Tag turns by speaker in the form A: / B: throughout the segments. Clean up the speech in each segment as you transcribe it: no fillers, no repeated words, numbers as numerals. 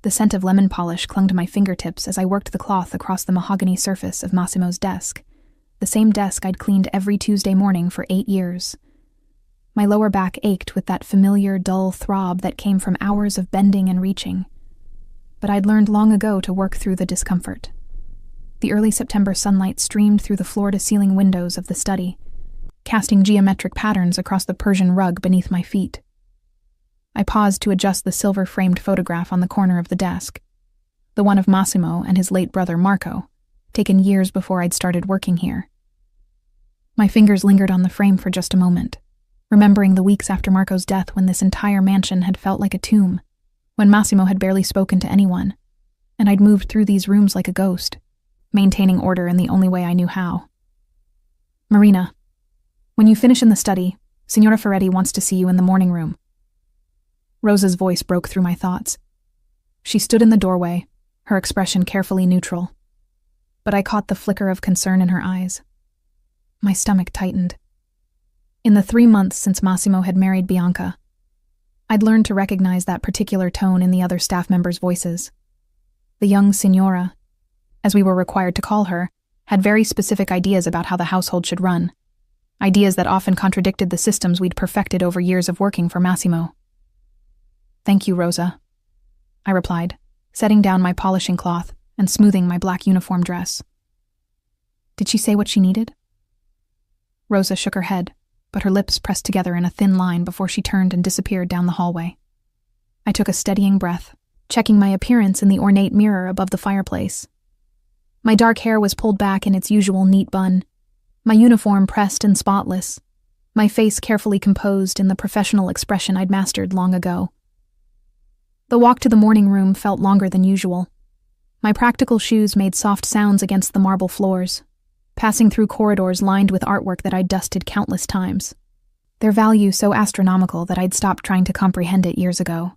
A: The scent of lemon polish clung to my fingertips as I worked the cloth across the mahogany surface of Massimo's desk, the same desk I'd cleaned every Tuesday morning for 8 years. My lower back ached with that familiar, dull throb that came from hours of bending and reaching. But I'd learned long ago to work through the discomfort. The early September sunlight streamed through the floor-to-ceiling windows of the study, casting geometric patterns across the Persian rug beneath my feet. I paused to adjust the silver-framed photograph on the corner of the desk, the one of Massimo and his late brother Marco, taken years before I'd started working here. My fingers lingered on the frame for just a moment, remembering the weeks after Marco's death when this entire mansion had felt like a tomb, when Massimo had barely spoken to anyone, and I'd moved through these rooms like a ghost, maintaining order in the only way I knew how. Marina, when you finish in the study, Signora Ferretti wants to see you in the morning room. Rosa's voice broke through my thoughts. She stood in the doorway, her expression carefully neutral. But I caught the flicker of concern in her eyes. My stomach tightened. In the 3 months since Massimo had married Bianca, I'd learned to recognize that particular tone in the other staff members' voices. The young Signora, as we were required to call her, had very specific ideas about how the household should run, ideas that often contradicted the systems we'd perfected over years of working for Massimo. "Thank you, Rosa," I replied, setting down my polishing cloth and smoothing my black uniform dress. "Did she say what she needed?" Rosa shook her head, but her lips pressed together in a thin line before she turned and disappeared down the hallway. I took a steadying breath, checking my appearance in the ornate mirror above the fireplace. My dark hair was pulled back in its usual neat bun, my uniform pressed and spotless, my face carefully composed in the professional expression I'd mastered long ago. The walk to the morning room felt longer than usual. My practical shoes made soft sounds against the marble floors, passing through corridors lined with artwork that I'd dusted countless times, their value so astronomical that I'd stopped trying to comprehend it years ago.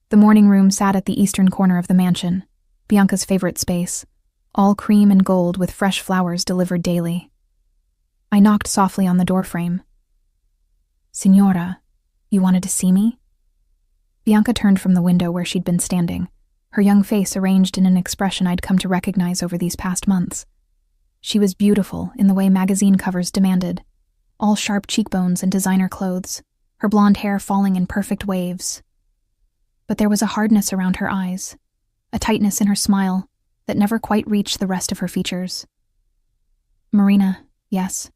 A: The morning room sat at the eastern corner of the mansion, Bianca's favorite space, all cream and gold with fresh flowers delivered daily. I knocked softly on the doorframe. "Signora, you wanted to see me?" Bianca turned from the window where she'd been standing, her young face arranged in an expression I'd come to recognize over these past months. She was beautiful in the way magazine covers demanded, all sharp cheekbones and designer clothes, her blonde hair falling in perfect waves. But there was a hardness around her eyes, a tightness in her smile that never quite reached the rest of her features. "Marina, yes."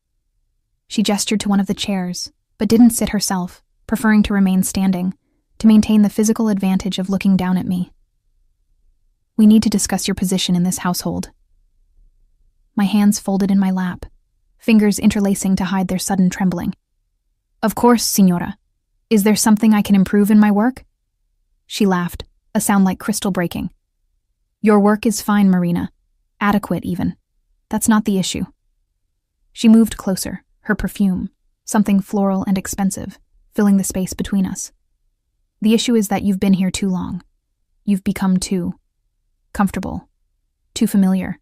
A: She gestured to one of the chairs, but didn't sit herself, preferring to remain standing, to maintain the physical advantage of looking down at me. "We need to discuss your position in this household." My hands folded in my lap, fingers interlacing to hide their sudden trembling. "Of course, Signora. Is there something I can improve in my work?" She laughed, a sound like crystal breaking. "Your work is fine, Marina. Adequate, even. That's not the issue." She moved closer, her perfume, something floral and expensive, filling the space between us. "The issue is that you've been here too long. You've become too comfortable, too familiar."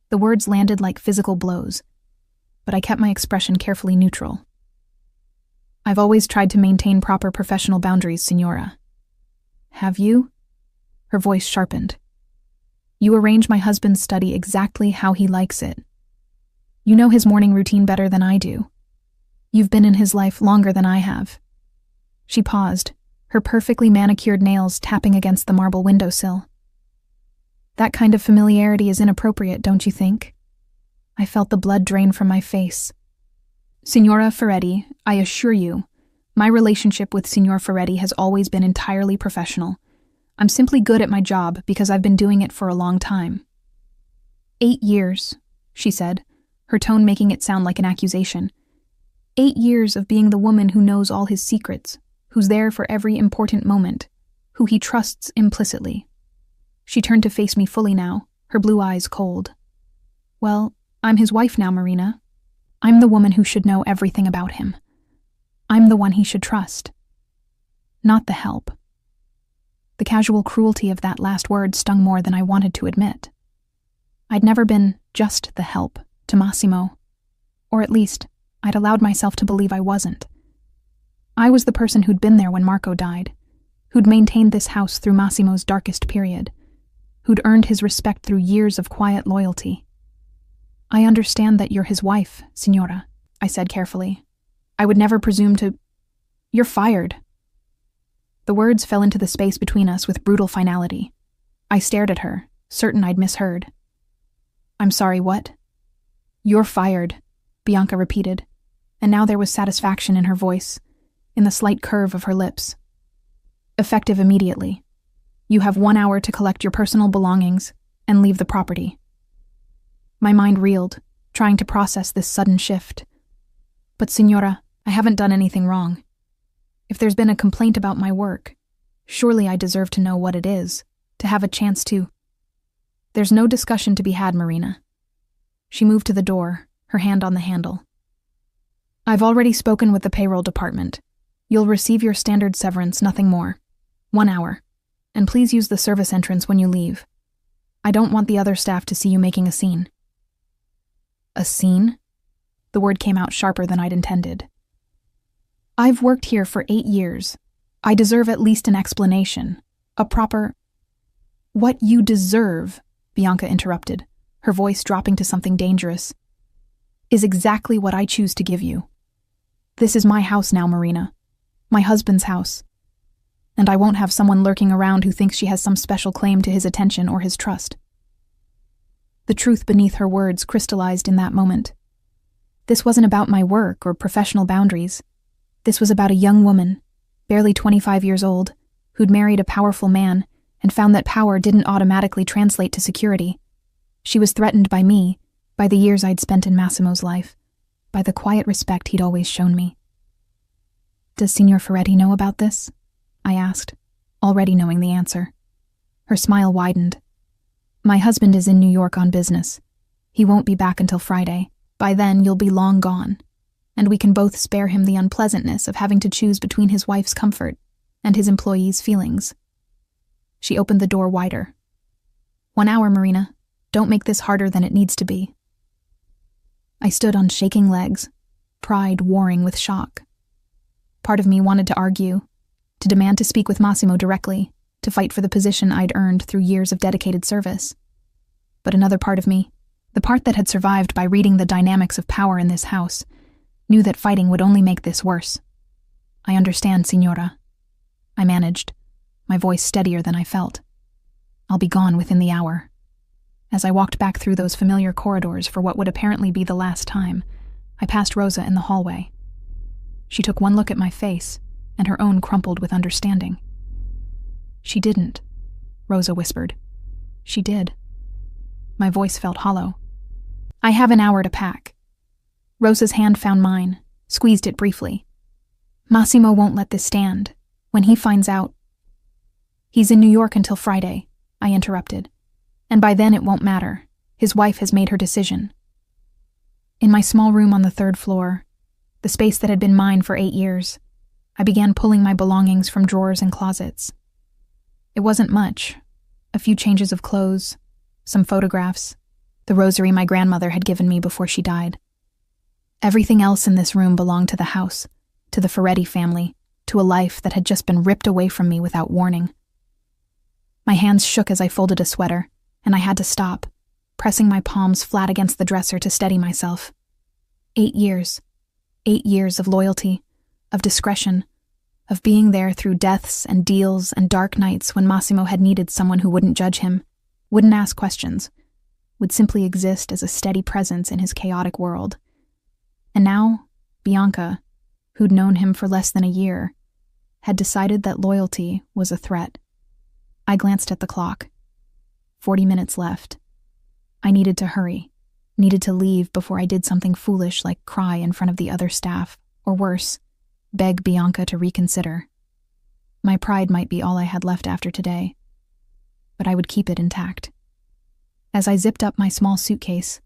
A: The words landed like physical blows, but I kept my expression carefully neutral. "I've always tried to maintain proper professional boundaries, Signora." "Have you?" Her voice sharpened. "You arrange my husband's study exactly how he likes it. You know his morning routine better than I do. You've been in his life longer than I have." She paused, her perfectly manicured nails tapping against the marble windowsill. "That kind of familiarity is inappropriate, don't you think?" I felt the blood drain from my face. "Signora Ferretti, I assure you, my relationship with Signor Ferretti has always been entirely professional. I'm simply good at my job because I've been doing it for a long time." 8 years, she said, her tone making it sound like an accusation. 8 years of being the woman who knows all his secrets, who's there for every important moment, who he trusts implicitly. She turned to face me fully now, her blue eyes cold. "Well, I'm his wife now, Marina. I'm the woman who should know everything about him. I'm the one he should trust. Not the help." The casual cruelty of that last word stung more than I wanted to admit. I'd never been just the help to Massimo, or at least I'd allowed myself to believe I wasn't. I was the person who'd been there when Marco died, who'd maintained this house through Massimo's darkest period, who'd earned his respect through years of quiet loyalty. "I understand that you're his wife, Signora," I said carefully. "I would never presume to—" "You're fired." The words fell into the space between us with brutal finality. I stared at her, certain I'd misheard. "I'm sorry, what?" "You're fired," Bianca repeated, and now there was satisfaction in her voice, in the slight curve of her lips. "Effective immediately. You have 1 hour to collect your personal belongings and leave the property." My mind reeled, trying to process this sudden shift. "But, Signora, I haven't done anything wrong. If there's been a complaint about my work, surely I deserve to know what it is, to have a chance to—" "There's no discussion to be had, Marina." She moved to the door, her hand on the handle. "I've already spoken with the payroll department. You'll receive your standard severance, nothing more. 1 hour. And please use the service entrance when you leave. I don't want the other staff to see you making a scene." "A scene?" The word came out sharper than I'd intended. "I've worked here for 8 years. I deserve at least an explanation. A proper—" "What you deserve," Bianca interrupted, her voice dropping to something dangerous, "is exactly what I choose to give you. This is my house now, Marina. My husband's house. And I won't have someone lurking around who thinks she has some special claim to his attention or his trust." The truth beneath her words crystallized in that moment. This wasn't about my work or professional boundaries. This was about a young woman, barely 25 years old, who'd married a powerful man and found that power didn't automatically translate to security. She was threatened by me, by the years I'd spent in Massimo's life, by the quiet respect he'd always shown me. "Does Signor Ferretti know about this?" I asked, already knowing the answer. Her smile widened. "My husband is in New York on business. He won't be back until Friday. By then, you'll be long gone, and we can both spare him the unpleasantness of having to choose between his wife's comfort and his employees' feelings." She opened the door wider. 1 hour, Marina. Don't make this harder than it needs to be." I stood on shaking legs, pride warring with shock. Part of me wanted to argue, to demand to speak with Massimo directly, to fight for the position I'd earned through years of dedicated service. But another part of me, the part that had survived by reading the dynamics of power in this house, knew that fighting would only make this worse. "I understand, Signora," I managed, my voice steadier than I felt. "I'll be gone within the hour." As I walked back through those familiar corridors for what would apparently be the last time, I passed Rosa in the hallway. She took one look at my face, and her own crumpled with understanding. "She didn't," Rosa whispered. "She did." My voice felt hollow. "I have an hour to pack." Rosa's hand found mine, squeezed it briefly. "Massimo won't let this stand. When he finds out—" "He's in New York until Friday," I interrupted. "And by then it won't matter. His wife has made her decision." In my small room on the 3rd floor, the space that had been mine for 8 years, I began pulling my belongings from drawers and closets. It wasn't much. A few changes of clothes, some photographs, the rosary my grandmother had given me before she died. Everything else in this room belonged to the house, to the Ferretti family, to a life that had just been ripped away from me without warning. My hands shook as I folded a sweater, and I had to stop, pressing my palms flat against the dresser to steady myself. 8 years. 8 years of loyalty, of discretion, of being there through deaths and deals and dark nights when Massimo had needed someone who wouldn't judge him, wouldn't ask questions, would simply exist as a steady presence in his chaotic world. And now, Bianca, who'd known him for less than a year, had decided that loyalty was a threat. I glanced at the clock. 40 minutes left. I needed to hurry, needed to leave before I did something foolish like cry in front of the other staff, or worse, beg Bianca to reconsider. My pride might be all I had left after today, but I would keep it intact. As I zipped up my small suitcase,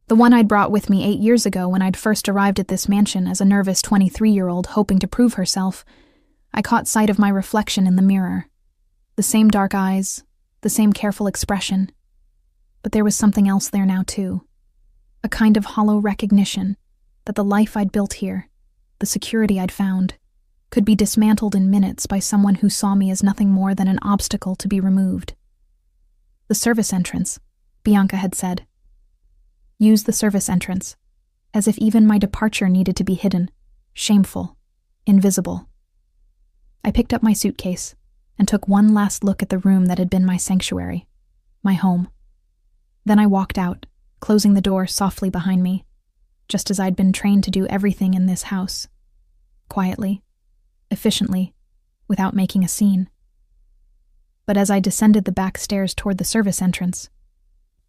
A: the one I'd brought with me 8 years ago when I'd first arrived at this mansion as a nervous 23-year-old hoping to prove herself, I caught sight of my reflection in the mirror. The same dark eyes, the same careful expression. But there was something else there now too. A kind of hollow recognition that the life I'd built here, the security I'd found, could be dismantled in minutes by someone who saw me as nothing more than an obstacle to be removed. The service entrance, Bianca had said. Use the service entrance, as if even my departure needed to be hidden, shameful, invisible. I picked up my suitcase and took one last look at the room that had been my sanctuary, my home. Then I walked out, closing the door softly behind me, just as I'd been trained to do everything in this house. Quietly, efficiently, without making a scene. But as I descended the back stairs toward the service entrance,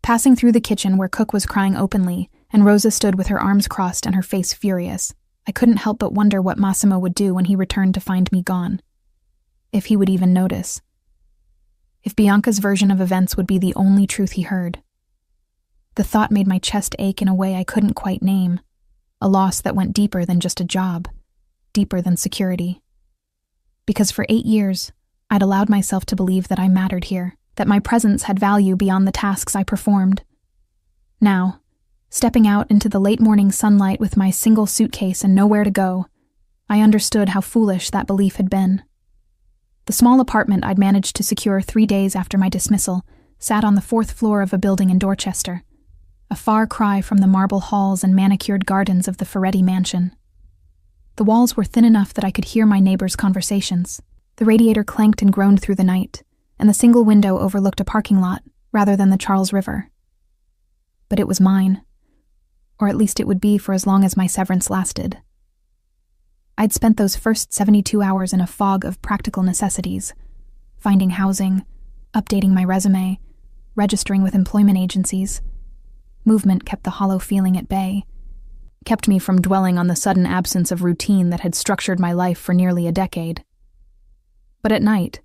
A: passing through the kitchen where Cook was crying openly and Rosa stood with her arms crossed and her face furious, I couldn't help but wonder what Massimo would do when he returned to find me gone. If he would even notice. If Bianca's version of events would be the only truth he heard. The thought made my chest ache in a way I couldn't quite name, a loss that went deeper than just a job, deeper than security. Because for 8 years, I'd allowed myself to believe that I mattered here, that my presence had value beyond the tasks I performed. Now, stepping out into the late morning sunlight with my single suitcase and nowhere to go, I understood how foolish that belief had been. The small apartment I'd managed to secure 3 days after my dismissal sat on the 4th floor of a building in Dorchester, a far cry from the marble halls and manicured gardens of the Ferretti mansion. The walls were thin enough that I could hear my neighbors' conversations. The radiator clanked and groaned through the night, and the single window overlooked a parking lot rather than the Charles River. But it was mine, or at least it would be for as long as my severance lasted. I'd spent those first 72 hours in a fog of practical necessities, finding housing, updating my resume, registering with employment agencies. Movement kept the hollow feeling at bay, kept me from dwelling on the sudden absence of routine that had structured my life for nearly a decade. But at night,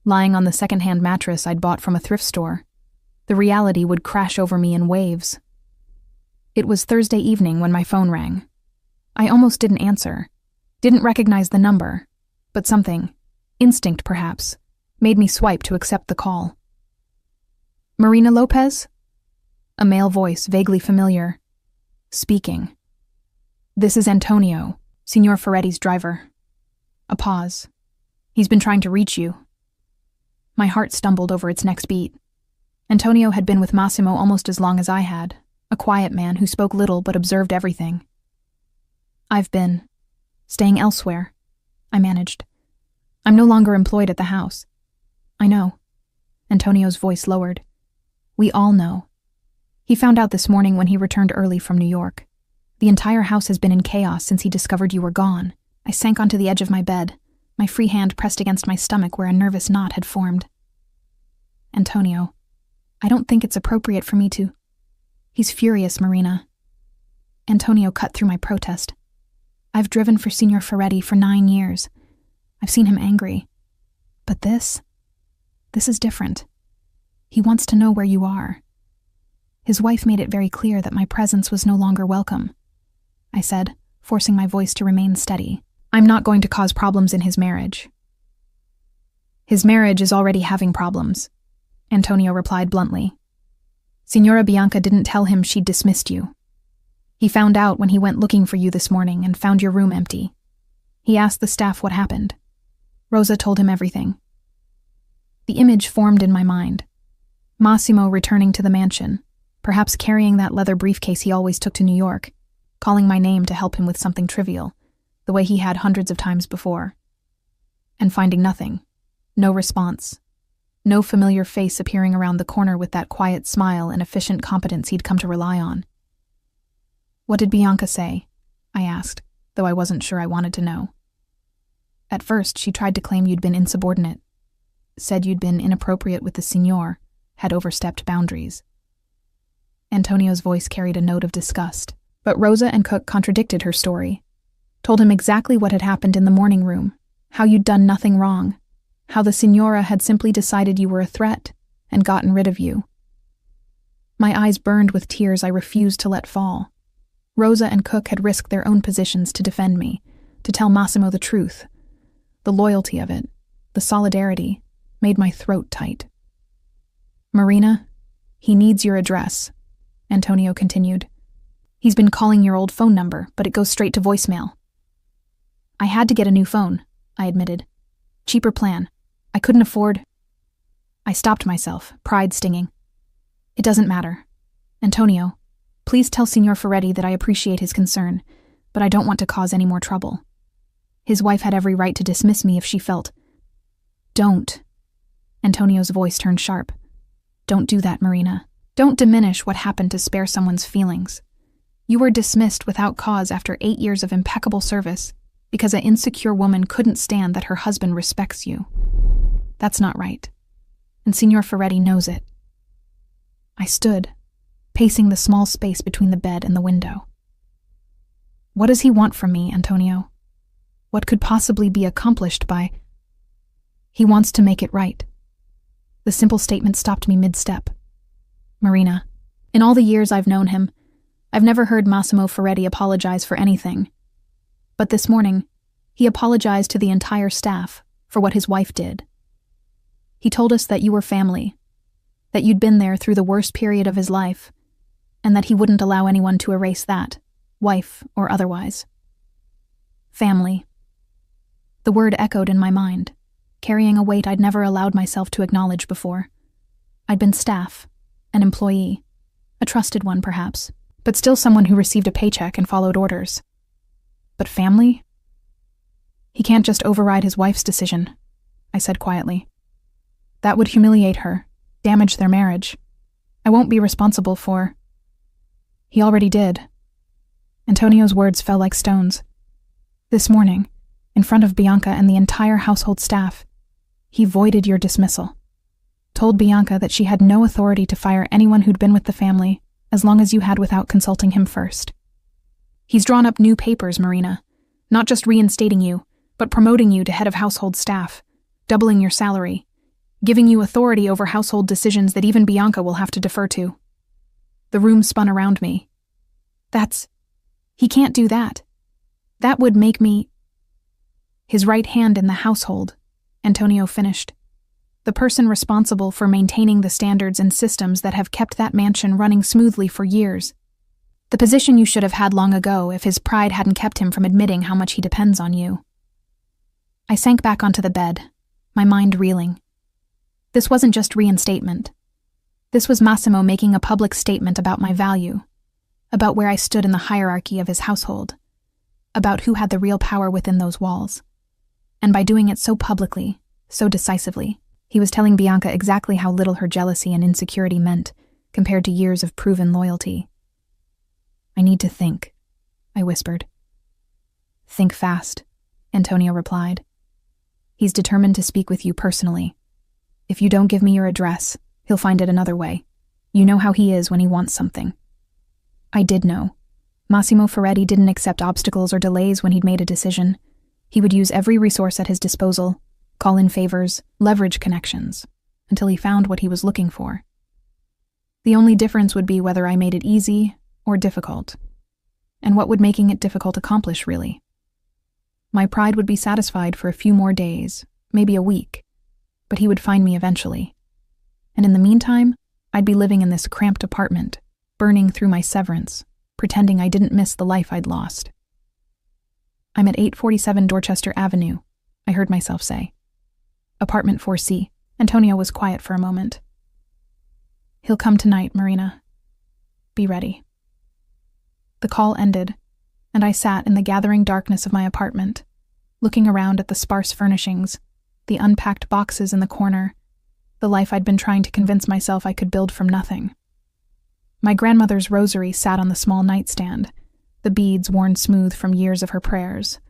A: lying on the second-hand mattress I'd bought from a thrift store, the reality would crash over me in waves. It was Thursday evening when my phone rang. I almost didn't answer, didn't recognize the number, but something, instinct perhaps, made me swipe to accept the call. Marina Lopez? A male voice, vaguely familiar. Speaking. This is Antonio, Signor Ferretti's driver. A pause. He's been trying to reach you. My heart stumbled over its next beat. Antonio had been with Massimo almost as long as I had, a quiet man who spoke little but observed everything. I've been staying elsewhere, I managed. I'm no longer employed at the house. I know. Antonio's voice lowered. We all know. He found out this morning when he returned early from New York. The entire house has been in chaos since he discovered you were gone. I sank onto the edge of my bed, my free hand pressed against my stomach where a nervous knot had formed. Antonio, I don't think it's appropriate for me to. He's furious, Marina. Antonio cut through my protest. I've driven for Signor Ferretti for 9 years. I've seen him angry. But this is different. He wants to know where you are. His wife made it very clear that my presence was no longer welcome. I said, forcing my voice to remain steady. I'm not going to cause problems in his marriage. His marriage is already having problems, Antonio replied bluntly. Signora Bianca didn't tell him she'd dismissed you. He found out when he went looking for you this morning and found your room empty. He asked the staff what happened. Rosa told him everything. The image formed in my mind. Massimo returning to the mansion, perhaps carrying that leather briefcase he always took to New York, calling my name to help him with something trivial, the way he had hundreds of times before. And finding nothing. No response. No familiar face appearing around the corner with that quiet smile and efficient competence he'd come to rely on. What did Bianca say? I asked, though I wasn't sure I wanted to know. At first, she tried to claim you'd been insubordinate. Said you'd been inappropriate with the signor, had overstepped boundaries. Antonio's voice carried a note of disgust, but Rosa and Cook contradicted her story. Told him exactly what had happened in the morning room, how you'd done nothing wrong, how the signora had simply decided you were a threat and gotten rid of you. My eyes burned with tears I refused to let fall. Rosa and Cook had risked their own positions to defend me, to tell Massimo the truth. The loyalty of it, the solidarity, made my throat tight. Marina, he needs your address, Antonio continued. He's been calling your old phone number, but it goes straight to voicemail. I had to get a new phone, I admitted. Cheaper plan. I couldn't afford. I stopped myself, pride stinging. It doesn't matter. Antonio, please tell Signor Ferretti that I appreciate his concern, but I don't want to cause any more trouble. His wife had every right to dismiss me if she felt. Don't. Antonio's voice turned sharp. Don't do that, Marina. Don't diminish what happened to spare someone's feelings. You were dismissed without cause after 8 years of impeccable service because an insecure woman couldn't stand that her husband respects you. That's not right. And Signor Ferretti knows it. I stood, pacing the small space between the bed and the window. What does he want from me, Antonio? What could possibly be accomplished by... He wants to make it right. The simple statement stopped me mid-step. Marina, in all the years I've known him, I've never heard Massimo Ferretti apologize for anything. But this morning, he apologized to the entire staff for what his wife did. He told us that you were family, that you'd been there through the worst period of his life, and that he wouldn't allow anyone to erase that, wife or otherwise. Family. The word echoed in my mind, carrying a weight I'd never allowed myself to acknowledge before. I'd been staff, an employee, a trusted one perhaps, but still someone who received a paycheck and followed orders. But family? He can't just override his wife's decision, I said quietly. That would humiliate her, damage their marriage. I won't be responsible for... He already did. Antonio's words fell like stones. This morning, in front of Bianca and the entire household staff, he voided your dismissal. Told Bianca that she had no authority to fire anyone who'd been with the family as long as you had without consulting him first. He's drawn up new papers, Marina, not just reinstating you, but promoting you to head of household staff, doubling your salary, giving you authority over household decisions that even Bianca will have to defer to. The room spun around me. He can't do that. That would make me... His right hand in the household, Antonio finished. The person responsible for maintaining the standards and systems that have kept that mansion running smoothly for years. The position you should have had long ago if his pride hadn't kept him from admitting how much he depends on you. I sank back onto the bed, my mind reeling. This wasn't just reinstatement. This was Massimo making a public statement about my value, about where I stood in the hierarchy of his household, about who had the real power within those walls. And by doing it so publicly, so decisively, he was telling Bianca exactly how little her jealousy and insecurity meant compared to years of proven loyalty. I need to think, I whispered. Think fast, Antonio replied. He's determined to speak with you personally. If you don't give me your address, he'll find it another way. You know how he is when he wants something. I did know. Massimo Ferretti didn't accept obstacles or delays when he'd made a decision. He would use every resource at his disposal, call in favors, leverage connections, until he found what he was looking for. The only difference would be whether I made it easy or difficult. And what would making it difficult accomplish, really? My pride would be satisfied for a few more days, maybe a week, but he would find me eventually. And in the meantime, I'd be living in this cramped apartment, burning through my severance, pretending I didn't miss the life I'd lost. I'm at 847 Dorchester Avenue, I heard myself say. Apartment 4C. Antonio was quiet for a moment. He'll come tonight, Marina. Be ready. The call ended, and I sat in the gathering darkness of my apartment, looking around at the sparse furnishings, the unpacked boxes in the corner, the life I'd been trying to convince myself I could build from nothing. My grandmother's rosary sat on the small nightstand, the beads worn smooth from years of her prayers.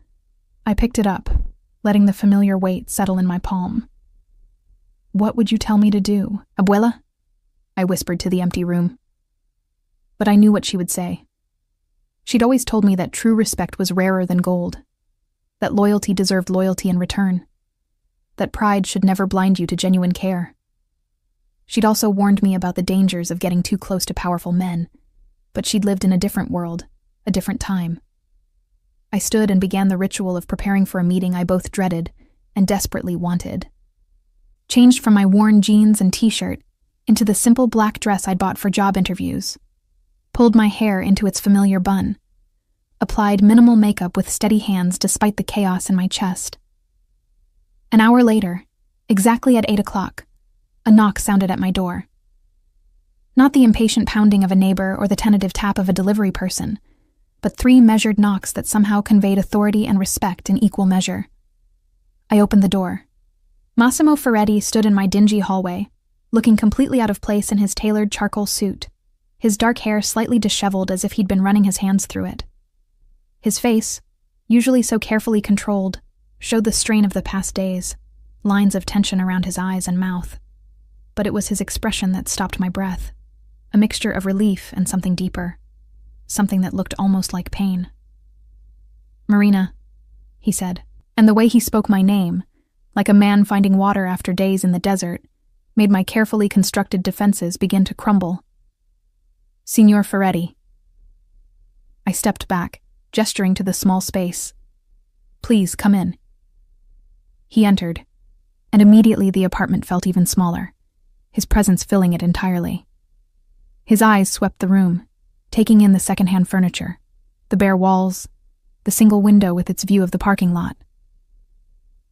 A: I picked it up, letting the familiar weight settle in my palm. What would you tell me to do, Abuela? I whispered to the empty room. But I knew what she would say. She'd always told me that true respect was rarer than gold, that loyalty deserved loyalty in return, that pride should never blind you to genuine care. She'd also warned me about the dangers of getting too close to powerful men, but she'd lived in a different world, a different time. I stood and began the ritual of preparing for a meeting I both dreaded and desperately wanted. Changed from my worn jeans and t-shirt into the simple black dress I'd bought for job interviews, pulled my hair into its familiar bun, applied minimal makeup with steady hands despite the chaos in my chest. An hour later, exactly at 8 o'clock, a knock sounded at my door. Not the impatient pounding of a neighbor or the tentative tap of a delivery person, but 3 measured knocks that somehow conveyed authority and respect in equal measure. I opened the door. Massimo Ferretti stood in my dingy hallway, looking completely out of place in his tailored charcoal suit, his dark hair slightly disheveled as if he'd been running his hands through it. His face, usually so carefully controlled, showed the strain of the past days, lines of tension around his eyes and mouth. But it was his expression that stopped my breath, a mixture of relief and something deeper, something that looked almost like pain. "Marina," he said, and the way he spoke my name, like a man finding water after days in the desert, made my carefully constructed defenses begin to crumble. "Signor Ferretti." I stepped back, gesturing to the small space. "Please, come in." He entered, and immediately the apartment felt even smaller, his presence filling it entirely. His eyes swept the room, taking in the second-hand furniture, the bare walls, the single window with its view of the parking lot.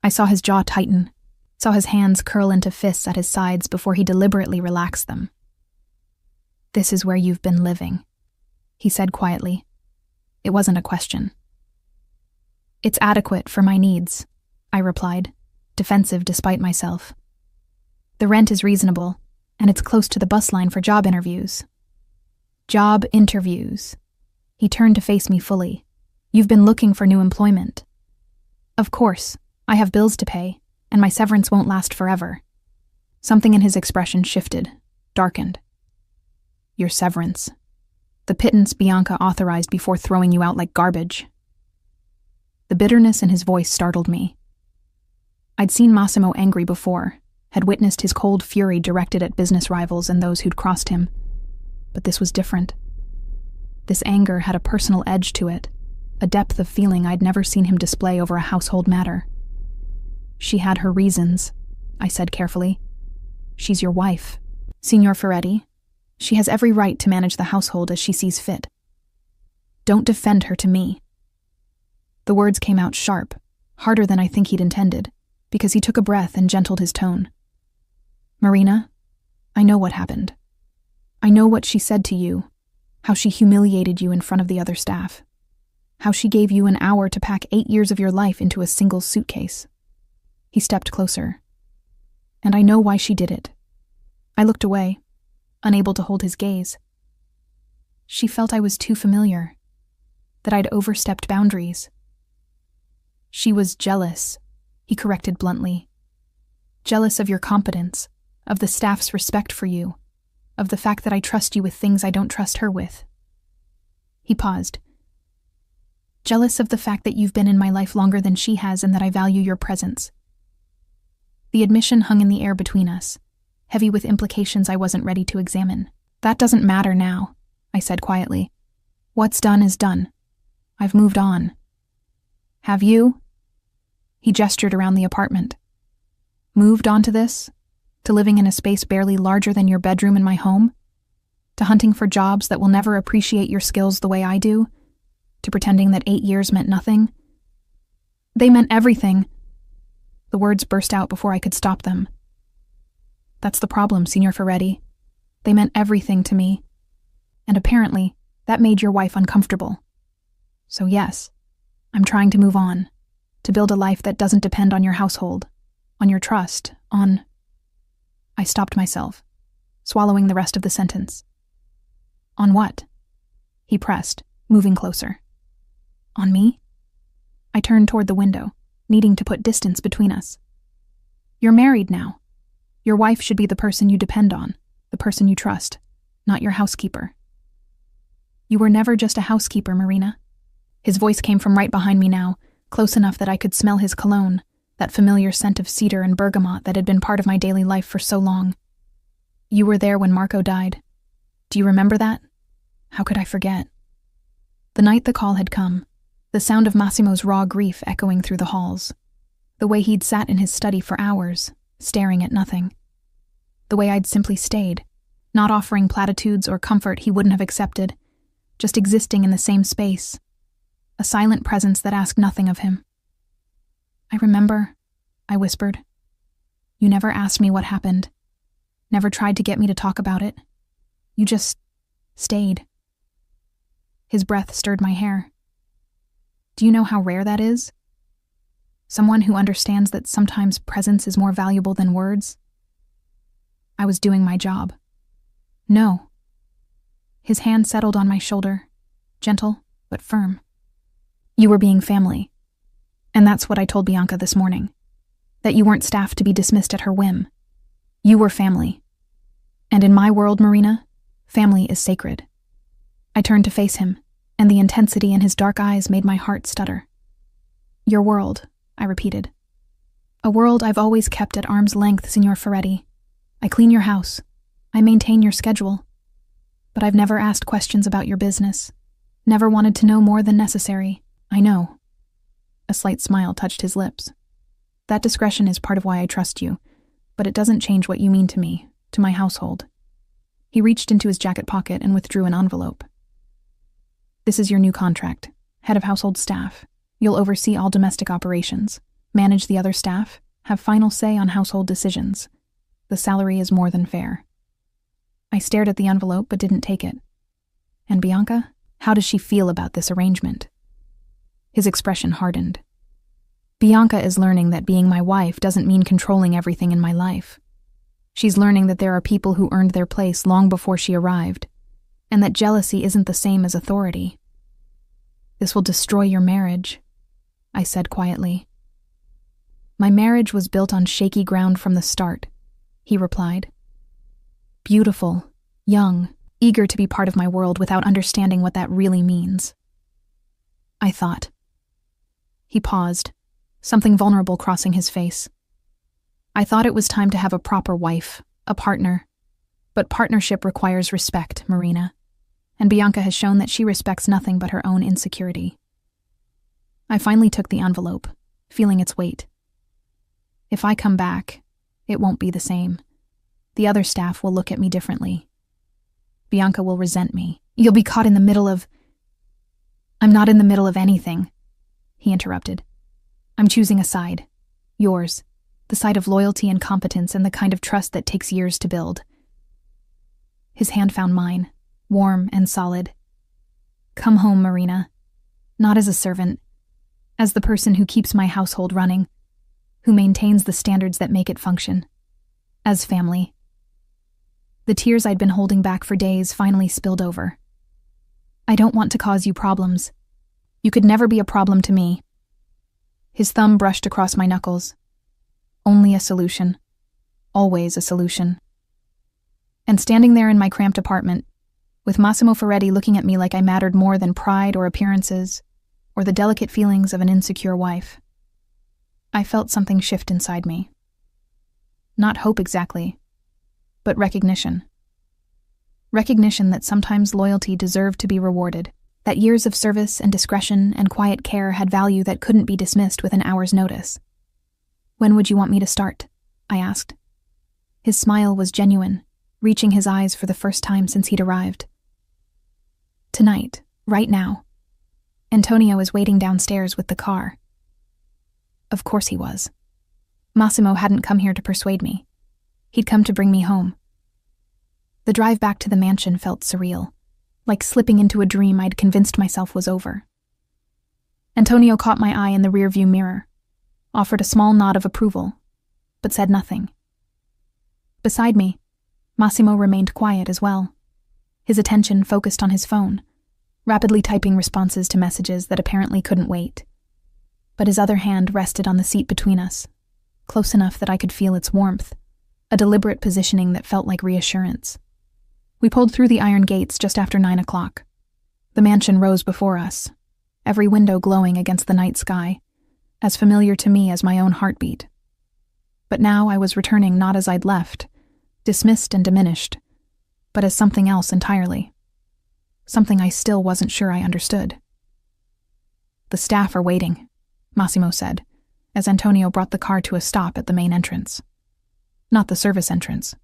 A: I saw his jaw tighten, saw his hands curl into fists at his sides before he deliberately relaxed them. "This is where you've been living," he said quietly. It wasn't a question. "It's adequate for my needs," I replied, defensive despite myself. "The rent is reasonable, and it's close to the bus line for job interviews." "Job interviews." He turned to face me fully. "You've been looking for new employment." "Of course, I have bills to pay, and my severance won't last forever." Something in his expression shifted, darkened. "Your severance. The pittance Bianca authorized before throwing you out like garbage." The bitterness in his voice startled me. I'd seen Massimo angry before, had witnessed his cold fury directed at business rivals and those who'd crossed him. But this was different. This anger had a personal edge to it, a depth of feeling I'd never seen him display over a household matter. "She had her reasons," I said carefully. "She's your wife, Signor Ferretti. She has every right to manage the household as she sees fit. Don't defend her to me." The words came out sharp, harder than I think he'd intended, because he took a breath and gentled his tone. "Marina, I know what happened. I know what she said to you, how she humiliated you in front of the other staff, how she gave you an hour to pack 8 years of your life into a single suitcase." He stepped closer. "And I know why she did it." I looked away, unable to hold his gaze. "She felt I was too familiar, that I'd overstepped boundaries." "She was jealous," he corrected bluntly. "Jealous of your competence, of the staff's respect for you, of the fact that I trust you with things I don't trust her with." He paused. "Jealous of the fact that you've been in my life longer than she has and that I value your presence." The admission hung in the air between us, heavy with implications I wasn't ready to examine. "That doesn't matter now," I said quietly. "What's done is done. I've moved on." "Have you?" He gestured around the apartment. "Moved on to this? To living in a space barely larger than your bedroom in my home? To hunting for jobs that will never appreciate your skills the way I do? To pretending that 8 years meant nothing?" "They meant everything." The words burst out before I could stop them. "That's the problem, Signor Ferretti. They meant everything to me. And apparently, that made your wife uncomfortable. So yes, I'm trying to move on, to build a life that doesn't depend on your household, on your trust, on..." I stopped myself, swallowing the rest of the sentence. "On what?" He pressed, moving closer. "On me?" I turned toward the window, needing to put distance between us. "You're married now. Your wife should be the person you depend on, the person you trust, not your housekeeper." "You were never just a housekeeper, Marina." His voice came from right behind me now, close enough that I could smell his cologne, that familiar scent of cedar and bergamot that had been part of my daily life for so long. "You were there when Marco died. Do you remember that?" How could I forget? The night the call had come, the sound of Massimo's raw grief echoing through the halls, the way he'd sat in his study for hours, staring at nothing, the way I'd simply stayed, not offering platitudes or comfort he wouldn't have accepted, just existing in the same space, a silent presence that asked nothing of him. I remember I whispered. You never asked me what happened. Never tried to get me to talk about it. You just stayed. His breath stirred my hair. Do you know how rare that is? Someone who understands that sometimes presence is more valuable than words? I was doing my job. No. His hand settled on my shoulder, gentle but firm. You were being family. And that's what I told Bianca this morning. That you weren't staff to be dismissed at her whim. You were family. And in my world, Marina, family is sacred. I turned to face him, and the intensity in his dark eyes made my heart stutter. Your world, I repeated. A world I've always kept at arm's length, Signor Ferretti. I clean your house. I maintain your schedule. But I've never asked questions about your business. Never wanted to know more than necessary. I know. A slight smile touched his lips. That discretion is part of why I trust you, but it doesn't change what you mean to me, to my household. He reached into his jacket pocket and withdrew an envelope. This is your new contract. Head of household staff. You'll oversee all domestic operations, manage the other staff, have final say on household decisions. The salary is more than fair. I stared at the envelope but didn't take it. And Bianca? How does she feel about this arrangement? His expression hardened. Bianca is learning that being my wife doesn't mean controlling everything in my life. She's learning that there are people who earned their place long before she arrived, and that jealousy isn't the same as authority. This will destroy your marriage, I said quietly. My marriage was built on shaky ground from the start, he replied. Beautiful, young, eager to be part of my world without understanding what that really means. I thought. He paused, something vulnerable crossing his face. I thought it was time to have a proper wife, a partner. But partnership requires respect, Marina. And Bianca has shown that she respects nothing but her own insecurity. I finally took the envelope, feeling its weight. If I come back, it won't be the same. The other staff will look at me differently. Bianca will resent me. You'll be caught in the middle of... I'm not in the middle of anything, he interrupted. I'm choosing a side. Yours. The side of loyalty and competence and the kind of trust that takes years to build. His hand found mine, warm and solid. Come home, Marina. Not as a servant. As the person who keeps my household running. Who maintains the standards that make it function. As family. The tears I'd been holding back for days finally spilled over. I don't want to cause you problems. You could never be a problem to me. His thumb brushed across my knuckles. Only a solution. Always a solution. And standing there in my cramped apartment, with Massimo Ferretti looking at me like I mattered more than pride or appearances, or the delicate feelings of an insecure wife, I felt something shift inside me. Not hope exactly, but recognition. Recognition that sometimes loyalty deserved to be rewarded, that years of service and discretion and quiet care had value that couldn't be dismissed with an hour's notice. When would you want me to start? I asked. His smile was genuine, reaching his eyes for the first time since he'd arrived. Tonight, right now. Antonio is waiting downstairs with the car. Of course he was. Massimo hadn't come here to persuade me. He'd come to bring me home. The drive back to the mansion felt surreal, like slipping into a dream I'd convinced myself was over. Antonio caught my eye in the rearview mirror, offered a small nod of approval, but said nothing. Beside me, Massimo remained quiet as well, his attention focused on his phone, rapidly typing responses to messages that apparently couldn't wait. But his other hand rested on the seat between us, close enough that I could feel its warmth, a deliberate positioning that felt like reassurance. We pulled through the iron gates just after 9 o'clock. The mansion rose before us, every window glowing against the night sky, as familiar to me as my own heartbeat. But now I was returning not as I'd left, dismissed and diminished, but as something else entirely. Something I still wasn't sure I understood. The staff are waiting, Massimo said, as Antonio brought the car to a stop at the main entrance. Not the service entrance.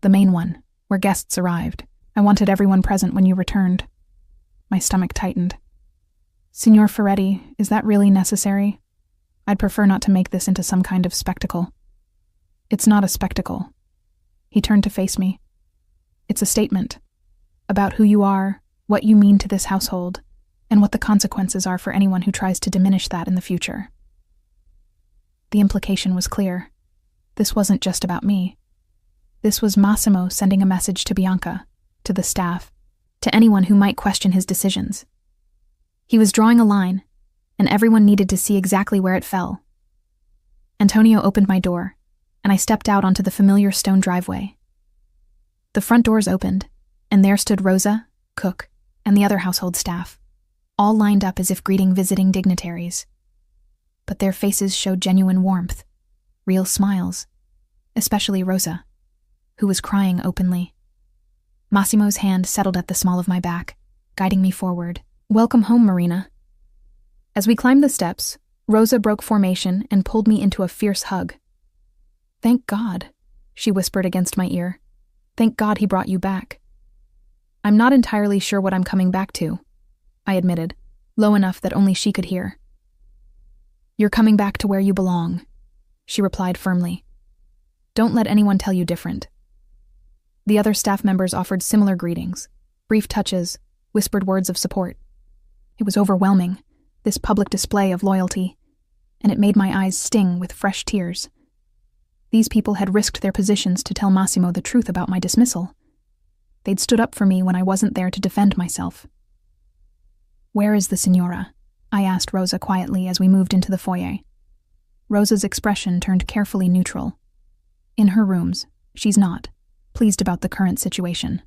A: The main one, where guests arrived. I wanted everyone present when you returned. My stomach tightened. Signor Ferretti, is that really necessary? I'd prefer not to make this into some kind of spectacle." "It's not a spectacle." He turned to face me. "It's a statement about who you are, what you mean to this household, and what the consequences are for anyone who tries to diminish that in the future." The implication was clear. This wasn't just about me. This was Massimo sending a message to Bianca, to the staff, to anyone who might question his decisions. He was drawing a line, and everyone needed to see exactly where it fell. Antonio opened my door, and I stepped out onto the familiar stone driveway. The front doors opened, and there stood Rosa, cook, and the other household staff, all lined up as if greeting visiting dignitaries. But their faces showed genuine warmth, real smiles, especially Rosa, who was crying openly. Massimo's hand settled at the small of my back, guiding me forward. "Welcome home, Marina." As we climbed the steps, Rosa broke formation and pulled me into a fierce hug. "Thank God," she whispered against my ear. "Thank God he brought you back." "I'm not entirely sure what I'm coming back to," I admitted, low enough that only she could hear. "You're coming back to where you belong," she replied firmly. "Don't let anyone tell you different." The other staff members offered similar greetings, brief touches, whispered words of support. It was overwhelming, this public display of loyalty, and it made my eyes sting with fresh tears. These people had risked their positions to tell Massimo the truth about my dismissal. They'd stood up for me when I wasn't there to defend myself. "Where is the Signora?" I asked Rosa quietly as we moved into the foyer. Rosa's expression turned carefully neutral. "In her rooms. She's not pleased about the current situation."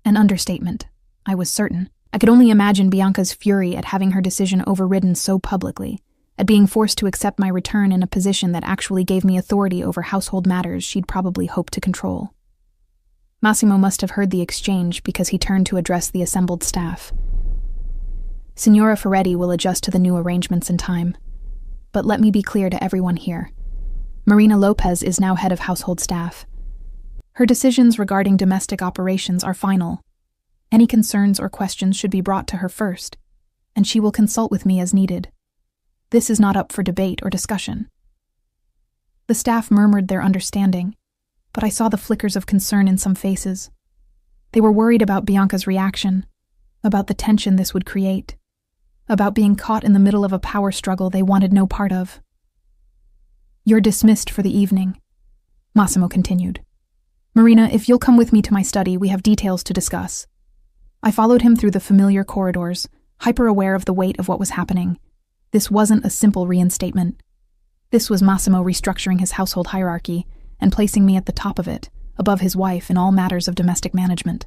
A: An understatement, I was certain. I could only imagine Bianca's fury at having her decision overridden so publicly, at being forced to accept my return in a position that actually gave me authority over household matters she'd probably hoped to control. Massimo must have heard the exchange because he turned to address the assembled staff. "Signora Ferretti will adjust to the new arrangements in time. But let me be clear to everyone here. Marina Lopez is now head of household staff. Her decisions regarding domestic operations are final. Any concerns or questions should be brought to her first, and she will consult with me as needed. This is not up for debate or discussion." The staff murmured their understanding, but I saw the flickers of concern in some faces. They were worried about Bianca's reaction, about the tension this would create, about being caught in the middle of a power struggle they wanted no part of. "You're dismissed for the evening," Massimo continued. "Marina, if you'll come with me to my study, we have details to discuss." I followed him through the familiar corridors, hyper-aware of the weight of what was happening. This wasn't a simple reinstatement. This was Massimo restructuring his household hierarchy and placing me at the top of it, above his wife in all matters of domestic management.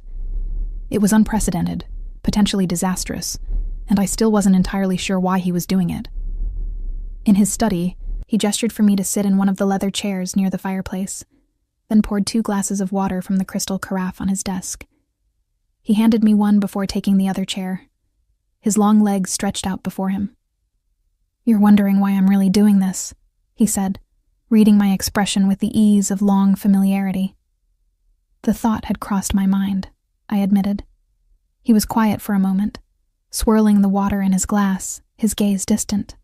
A: It was unprecedented, potentially disastrous, and I still wasn't entirely sure why he was doing it. In his study, he gestured for me to sit in one of the leather chairs near the fireplace, then poured 2 glasses of water from the crystal carafe on his desk. He handed me one before taking the other chair, his long legs stretched out before him. "You're wondering why I'm really doing this," he said, reading my expression with the ease of long familiarity. The thought had crossed my mind, I admitted. He was quiet for a moment, swirling the water in his glass, his gaze distant.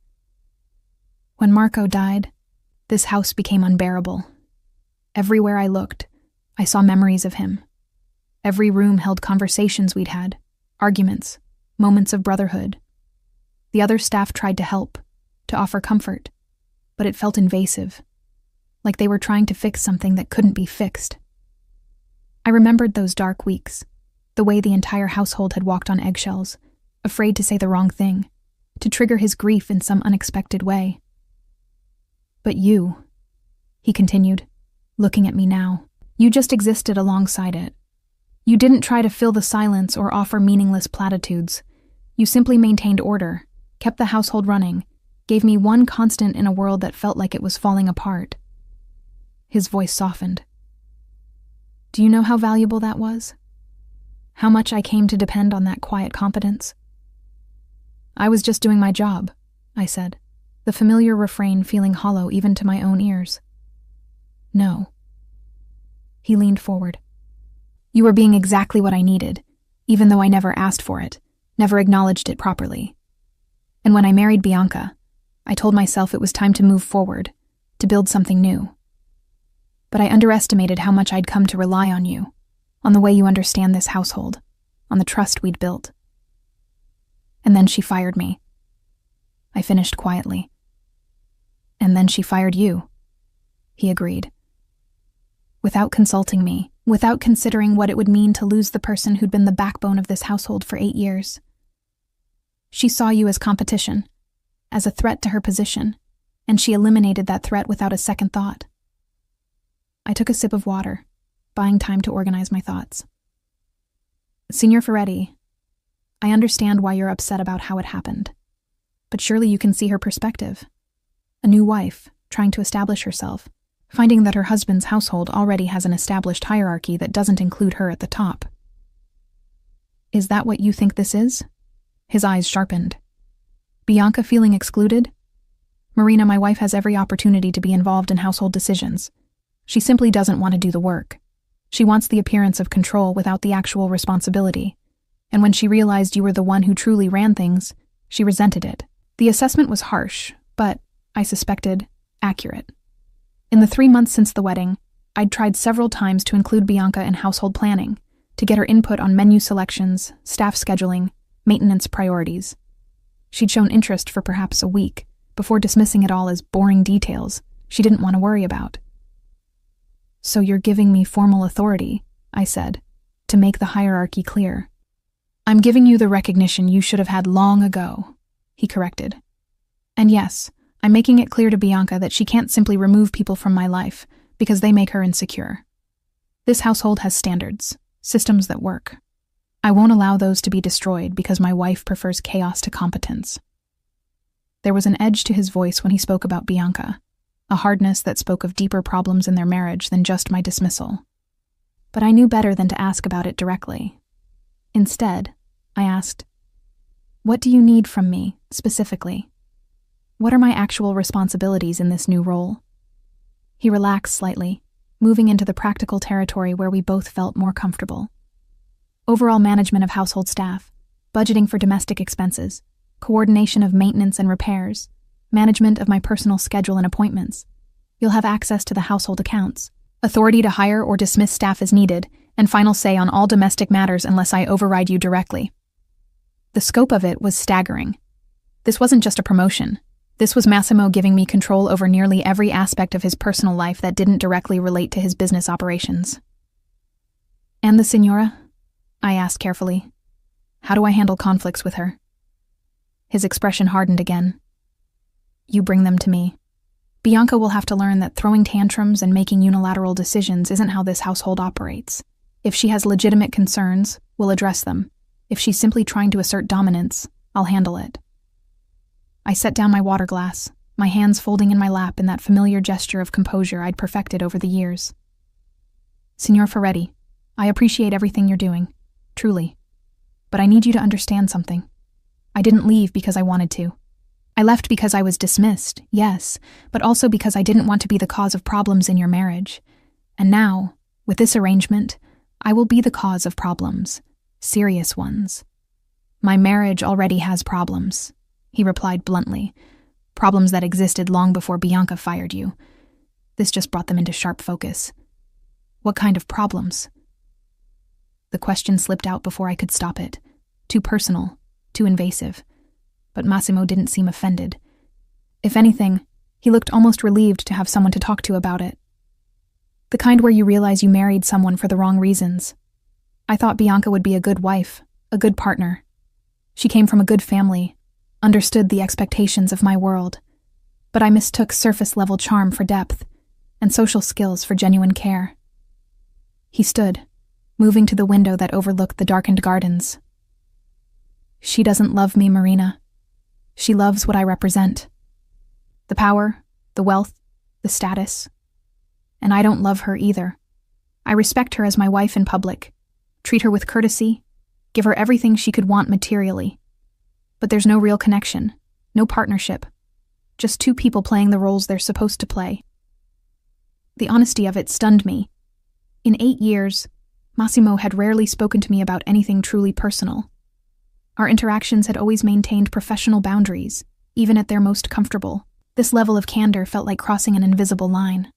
A: "When Marco died, this house became unbearable. Everywhere I looked, I saw memories of him. Every room held conversations we'd had, arguments, moments of brotherhood. The other staff tried to help, to offer comfort, but it felt invasive, like they were trying to fix something that couldn't be fixed. I remembered those dark weeks, the way the entire household had walked on eggshells, afraid to say the wrong thing, to trigger his grief in some unexpected way. But you," he continued, looking at me now, "you just existed alongside it. You didn't try to fill the silence or offer meaningless platitudes. You simply maintained order, kept the household running, gave me one constant in a world that felt like it was falling apart." His voice softened. "Do you know how valuable that was? How much I came to depend on that quiet competence?" "I was just doing my job," I said, the familiar refrain feeling hollow even to my own ears. "No." He leaned forward. "You were being exactly what I needed, even though I never asked for it, never acknowledged it properly. And when I married Bianca, I told myself it was time to move forward, to build something new. But I underestimated how much I'd come to rely on you, on the way you understand this household, on the trust we'd built. And then she fired me. I finished quietly. And then she fired you, he agreed. Without consulting me, without considering what it would mean to lose the person who'd been the backbone of this household for 8 years. She saw you as competition, as a threat to her position, and she eliminated that threat without a second thought. I took a sip of water, buying time to organize my thoughts. Signor Ferretti, I understand why you're upset about how it happened, but surely you can see her perspective. A new wife, trying to establish herself, finding that her husband's household already has an established hierarchy that doesn't include her at the top. Is that what you think this is? His eyes sharpened. Bianca feeling excluded? Marina, my wife has every opportunity to be involved in household decisions. She simply doesn't want to do the work. She wants the appearance of control without the actual responsibility. And when she realized you were the one who truly ran things, she resented it. The assessment was harsh, but, I suspected, accurate. In the 3 months since the wedding, I'd tried several times to include Bianca in household planning, to get her input on menu selections, staff scheduling, maintenance priorities. She'd shown interest for perhaps a week, before dismissing it all as boring details she didn't want to worry about. So you're giving me formal authority, I said, to make the hierarchy clear. I'm giving you the recognition you should have had long ago, he corrected. And yes, I'm making it clear to Bianca that she can't simply remove people from my life because they make her insecure. This household has standards, systems that work. I won't allow those to be destroyed because my wife prefers chaos to competence. There was an edge to his voice when he spoke about Bianca, a hardness that spoke of deeper problems in their marriage than just my dismissal. But I knew better than to ask about it directly. Instead, I asked, what do you need from me, specifically? What are my actual responsibilities in this new role? He relaxed slightly, moving into the practical territory where we both felt more comfortable. Overall management of household staff, budgeting for domestic expenses, coordination of maintenance and repairs, management of my personal schedule and appointments. You'll have access to the household accounts, authority to hire or dismiss staff as needed, and final say on all domestic matters unless I override you directly. The scope of it was staggering. This wasn't just a promotion. This was Massimo giving me control over nearly every aspect of his personal life that didn't directly relate to his business operations. And the Signora? I asked carefully. How do I handle conflicts with her? His expression hardened again. You bring them to me. Bianca will have to learn that throwing tantrums and making unilateral decisions isn't how this household operates. If she has legitimate concerns, we'll address them. If she's simply trying to assert dominance, I'll handle it. I set down my water glass, my hands folding in my lap in that familiar gesture of composure I'd perfected over the years. Signor Ferretti, I appreciate everything you're doing, truly. But I need you to understand something. I didn't leave because I wanted to. I left because I was dismissed, yes, but also because I didn't want to be the cause of problems in your marriage. And now, with this arrangement, I will be the cause of problems, serious ones. My marriage already has problems, he replied bluntly. Problems that existed long before Bianca fired you. This just brought them into sharp focus. What kind of problems? The question slipped out before I could stop it. Too personal, too invasive. But Massimo didn't seem offended. If anything, he looked almost relieved to have someone to talk to about it. The kind where you realize you married someone for the wrong reasons. I thought Bianca would be a good wife, a good partner. She came from a good family, understood the expectations of my world. But I mistook surface-level charm for depth, and social skills for genuine care. He stood, moving to the window that overlooked the darkened gardens. She doesn't love me, Marina. She loves what I represent. The power, the wealth, the status. And I don't love her either. I respect her as my wife in public, treat her with courtesy, give her everything she could want materially. But there's no real connection, no partnership, just two people playing the roles they're supposed to play. The honesty of it stunned me. In 8 years, Massimo had rarely spoken to me about anything truly personal. Our interactions had always maintained professional boundaries, even at their most comfortable. This level of candor felt like crossing an invisible line.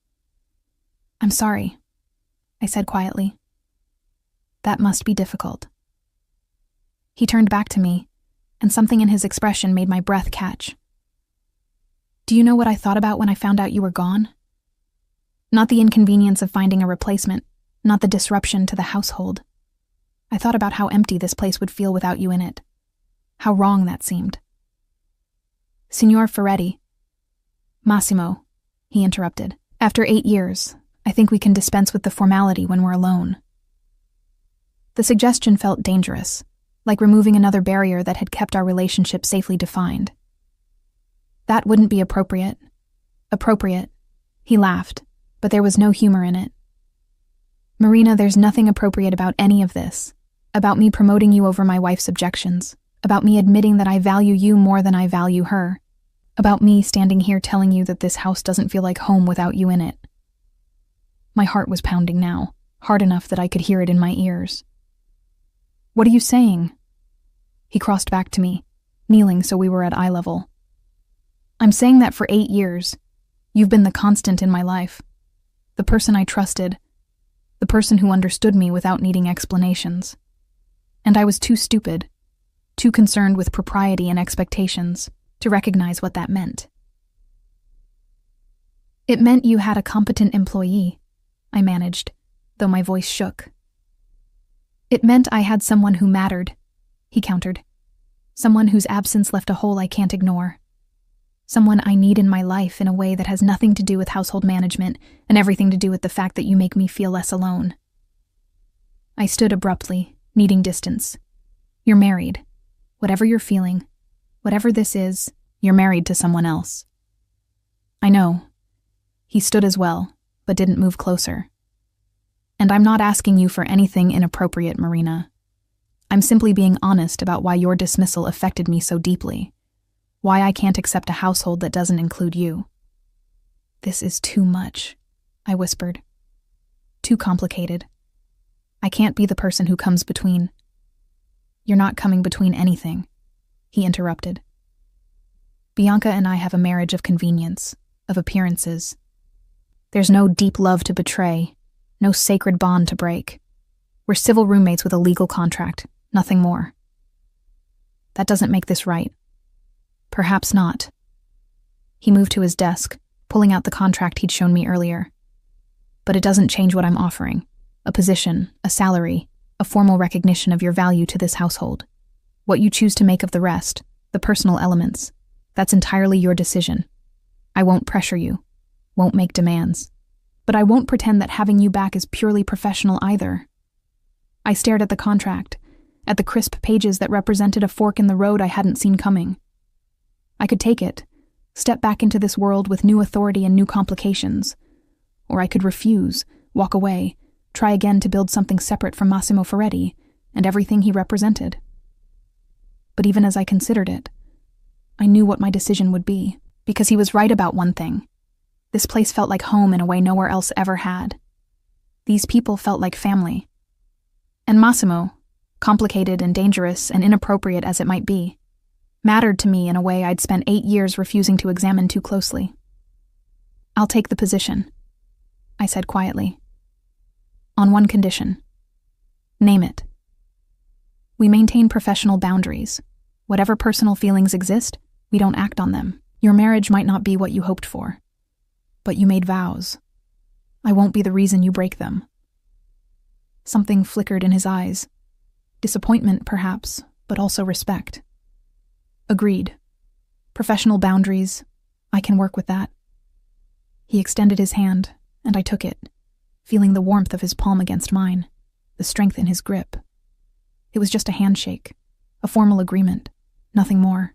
A: "I'm sorry," I said quietly. "That must be difficult." He turned back to me, and something in his expression made my breath catch. "Do you know what I thought about when I found out you were gone? Not the inconvenience of finding a replacement, not the disruption to the household. I thought about how empty this place would feel without you in it. How wrong that seemed." "Signor Ferretti." "Massimo," he interrupted. "After 8 years, I think we can dispense with the formality when we're alone." The suggestion felt dangerous, like removing another barrier that had kept our relationship safely defined. "That wouldn't be appropriate." "Appropriate." He laughed, but there was no humor in it. "Marina, there's nothing appropriate about any of this. About me promoting you over my wife's objections. About me admitting that I value you more than I value her. About me standing here telling you that this house doesn't feel like home without you in it." My heart was pounding now, hard enough that I could hear it in my ears. "What are you saying?" He crossed back to me, kneeling so we were at eye level. "I'm saying that for 8 years, you've been the constant in my life. The person I trusted. The person who understood me without needing explanations. And I was too stupid, too concerned with propriety and expectations, to recognize what that meant." "It meant you had a competent employee," I managed, though my voice shook. "It meant I had someone who mattered," he countered. "Someone whose absence left a hole I can't ignore. Someone I need in my life in a way that has nothing to do with household management and everything to do with the fact that you make me feel less alone." I stood abruptly, needing distance. "You're married. Whatever you're feeling, whatever this is, you're married to someone else." "I know." He stood as well, but didn't move closer. "And I'm not asking you for anything inappropriate, Marina. I'm simply being honest about why your dismissal affected me so deeply. Why I can't accept a household that doesn't include you." "This is too much," I whispered. "Too complicated. I can't be the person who comes between." "You're not coming between anything," he interrupted. "Bianca and I have a marriage of convenience, of appearances. There's no deep love to betray, no sacred bond to break. We're civil roommates with a legal contract, nothing more. That doesn't make this right." "Perhaps not." He moved to his desk, pulling out the contract he'd shown me earlier. "But it doesn't change what I'm offering. A position, a salary, a formal recognition of your value to this household. What you choose to make of the rest, the personal elements, that's entirely your decision. I won't pressure you, won't make demands. But I won't pretend that having you back is purely professional either." I stared at the contract, at the crisp pages that represented a fork in the road I hadn't seen coming. I could take it, step back into this world with new authority and new complications. Or I could refuse, walk away, try again to build something separate from Massimo Ferretti and everything he represented. But even as I considered it, I knew what my decision would be, because he was right about one thing. This place felt like home in a way nowhere else ever had. These people felt like family. And Massimo, complicated and dangerous and inappropriate as it might be, mattered to me in a way I'd spent 8 years refusing to examine too closely. "I'll take the position," I said quietly. "On one condition." "Name it." "We maintain professional boundaries. Whatever personal feelings exist, we don't act on them. Your marriage might not be what you hoped for. But you made vows. I won't be the reason you break them." Something flickered in his eyes. Disappointment, perhaps, but also respect. "Agreed. Professional boundaries. I can work with that." He extended his hand, and I took it, feeling the warmth of his palm against mine, the strength in his grip. It was just a handshake, a formal agreement, nothing more.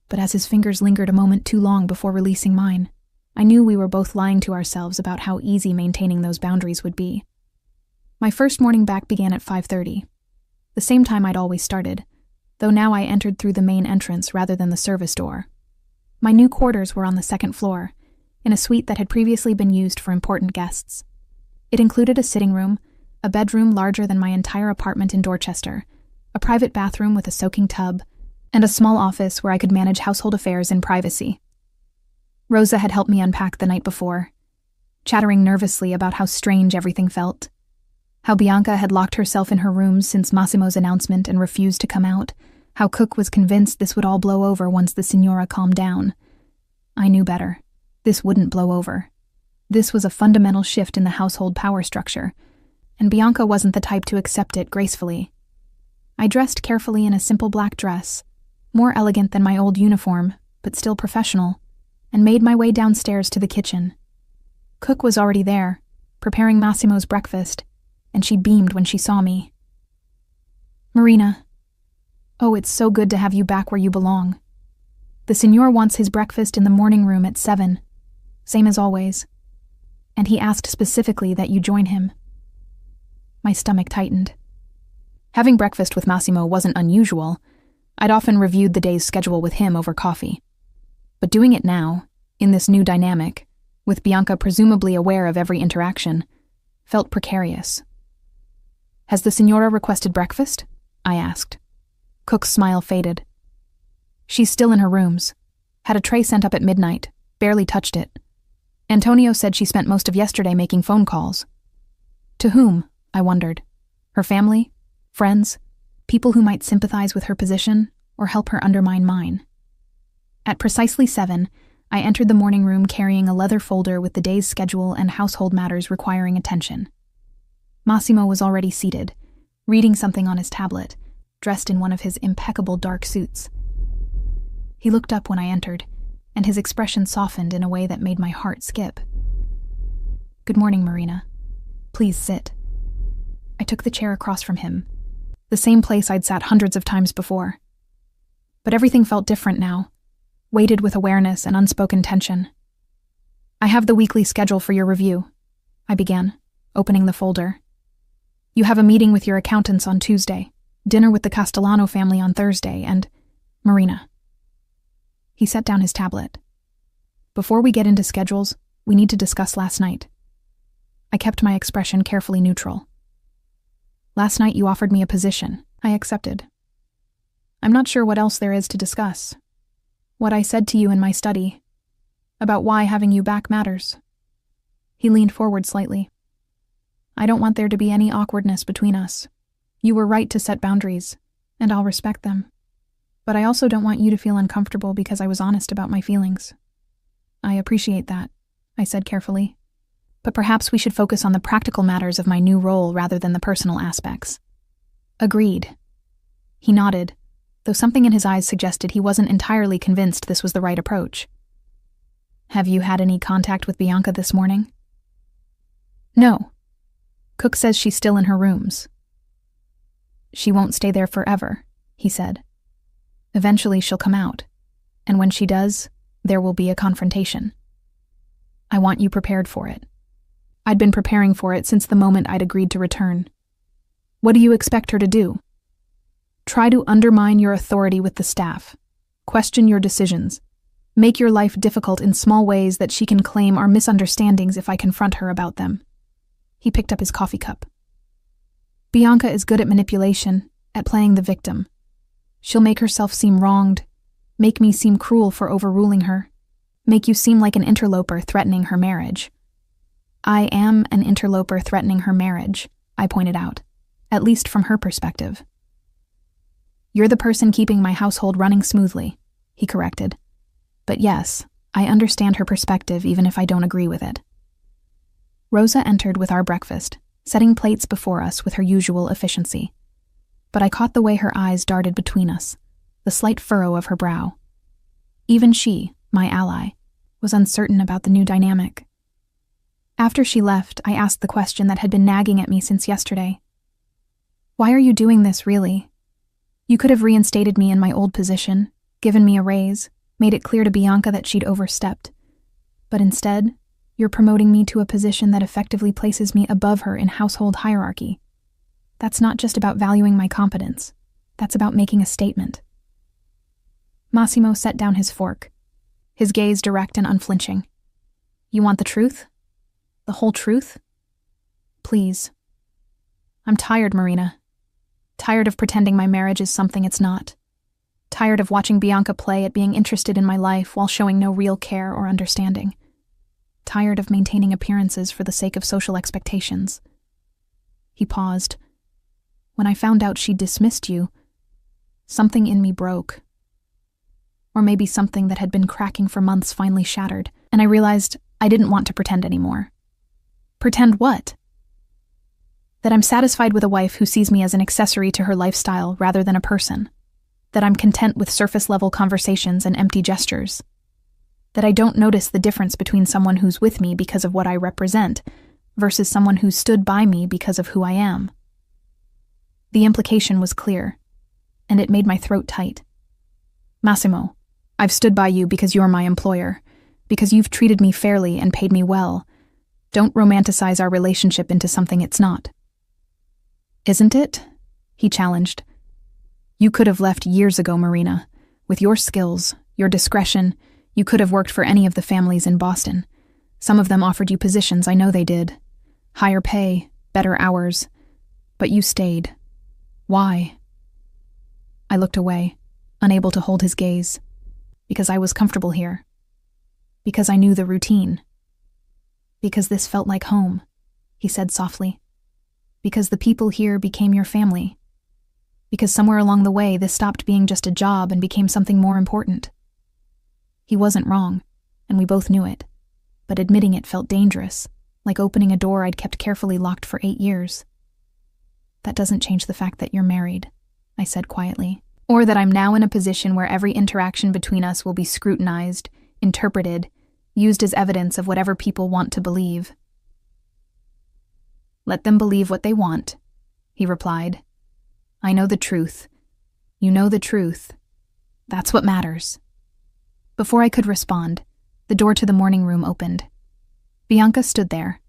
A: But as his fingers lingered a moment too long before releasing mine, I knew we were both lying to ourselves about how easy maintaining those boundaries would be. My first morning back began at 5:30, the same time I'd always started, though now I entered through the main entrance rather than the service door. My new quarters were on the second floor, in a suite that had previously been used for important guests. It included a sitting room, a bedroom larger than my entire apartment in Dorchester, a private bathroom with a soaking tub, and a small office where I could manage household affairs in privacy. Rosa had helped me unpack the night before, chattering nervously about how strange everything felt, how Bianca had locked herself in her room since Massimo's announcement and refused to come out, how Cook was convinced this would all blow over once the Signora calmed down. I knew better. This wouldn't blow over. This was a fundamental shift in the household power structure, and Bianca wasn't the type to accept it gracefully. I dressed carefully in a simple black dress, more elegant than my old uniform, but still professional, and made my way downstairs to the kitchen. Cook was already there, preparing Massimo's breakfast, and she beamed when she saw me. "Marina. Oh, it's so good to have you back where you belong. The Signor wants his breakfast in the morning room at 7, same as always. And he asked specifically that you join him." My stomach tightened. Having breakfast with Massimo wasn't unusual. I'd often reviewed the day's schedule with him over coffee. But doing it now, in this new dynamic, with Bianca presumably aware of every interaction, felt precarious. "Has the Signora requested breakfast?" I asked. Cook's smile faded. "She's still in her rooms. Had a tray sent up at midnight, barely touched it. Antonio said she spent most of yesterday making phone calls." To whom? I wondered. Her family? Friends? People who might sympathize with her position or help her undermine mine. At precisely 7, I entered the morning room carrying a leather folder with the day's schedule and household matters requiring attention. Massimo was already seated, reading something on his tablet, dressed in one of his impeccable dark suits. He looked up when I entered, and his expression softened in a way that made my heart skip. "Good morning, Marina. Please sit." I took the chair across from him, the same place I'd sat hundreds of times before. But everything felt different now, weighted with awareness and unspoken tension. "I have the weekly schedule for your review," I began, opening the folder. "You have a meeting with your accountants on Tuesday, dinner with the Castellano family on Thursday, and Marina." He set down his tablet. "Before we get into schedules, we need to discuss last night." I kept my expression carefully neutral. "Last night you offered me a position. I accepted. I'm not sure what else there is to discuss. What I said to you in my study, about why having you back matters." He leaned forward slightly. "I don't want there to be any awkwardness between us. You were right to set boundaries, and I'll respect them. But I also don't want you to feel uncomfortable because I was honest about my feelings." "I appreciate that," I said carefully. "But perhaps we should focus on the practical matters of my new role rather than the personal aspects." "Agreed." He nodded, though something in his eyes suggested he wasn't entirely convinced this was the right approach. "Have you had any contact with Bianca this morning?" "No. Cook says she's still in her rooms." "She won't stay there forever," he said. "Eventually she'll come out, and when she does, there will be a confrontation. I want you prepared for it." I'd been preparing for it since the moment I'd agreed to return. "What do you expect her to do?" "Try to undermine your authority with the staff, question your decisions, make your life difficult in small ways that she can claim are misunderstandings if I confront her about them." He picked up his coffee cup. "Bianca is good at manipulation, at playing the victim. She'll make herself seem wronged, make me seem cruel for overruling her, make you seem like an interloper threatening her marriage." "I am an interloper threatening her marriage," I pointed out, at least from her perspective. "You're the person keeping my household running smoothly," he corrected. "But yes, I understand her perspective even if I don't agree with it." Rosa entered with our breakfast, setting plates before us with her usual efficiency. But I caught the way her eyes darted between us, the slight furrow of her brow. Even she, my ally, was uncertain about the new dynamic. After she left, I asked the question that had been nagging at me since yesterday. "Why are you doing this, really? You could have reinstated me in my old position, given me a raise, made it clear to Bianca that she'd overstepped. But instead, you're promoting me to a position that effectively places me above her in household hierarchy. That's not just about valuing my competence. That's about making a statement." Massimo set down his fork, his gaze direct and unflinching. "You want the truth? The whole truth? Please. I'm tired, Marina. Tired of pretending my marriage is something it's not. tired of watching Bianca play at being interested in my life while showing no real care or understanding. Tired of maintaining appearances for the sake of social expectations. He paused. When I found out she'd dismissed you, something in me broke. Or maybe something that had been cracking for months finally shattered, and I realized I didn't want to pretend anymore. Pretend what? That I'm satisfied with a wife who sees me as an accessory to her lifestyle rather than a person. That I'm content with surface-level conversations and empty gestures. That I don't notice the difference between someone who's with me because of what I represent versus someone who stood by me because of who I am. The implication was clear, and it made my throat tight. Massimo, I've stood by you because you're my employer, because you've treated me fairly and paid me well. Don't romanticize our relationship into something it's not. Isn't it? He challenged. You could have left years ago, Marina. With your skills, your discretion, you could have worked for any of the families in Boston. Some of them offered you positions, I know they did. Higher pay, better hours. But you stayed. Why? I looked away, unable to hold his gaze. Because I was comfortable here. Because I knew the routine. Because this felt like home, he said softly. Because the people here became your family. Because somewhere along the way this stopped being just a job and became something more important. He wasn't wrong, and we both knew it. But admitting it felt dangerous, like opening a door I'd kept carefully locked for 8 years. That doesn't change the fact that you're married, I said quietly. Or that I'm now in a position where every interaction between us will be scrutinized, interpreted, used as evidence of whatever people want to believe. Let them believe what they want, he replied. I know the truth. You know the truth. That's what matters. Before I could respond, the door to the morning room opened. Bianca stood there,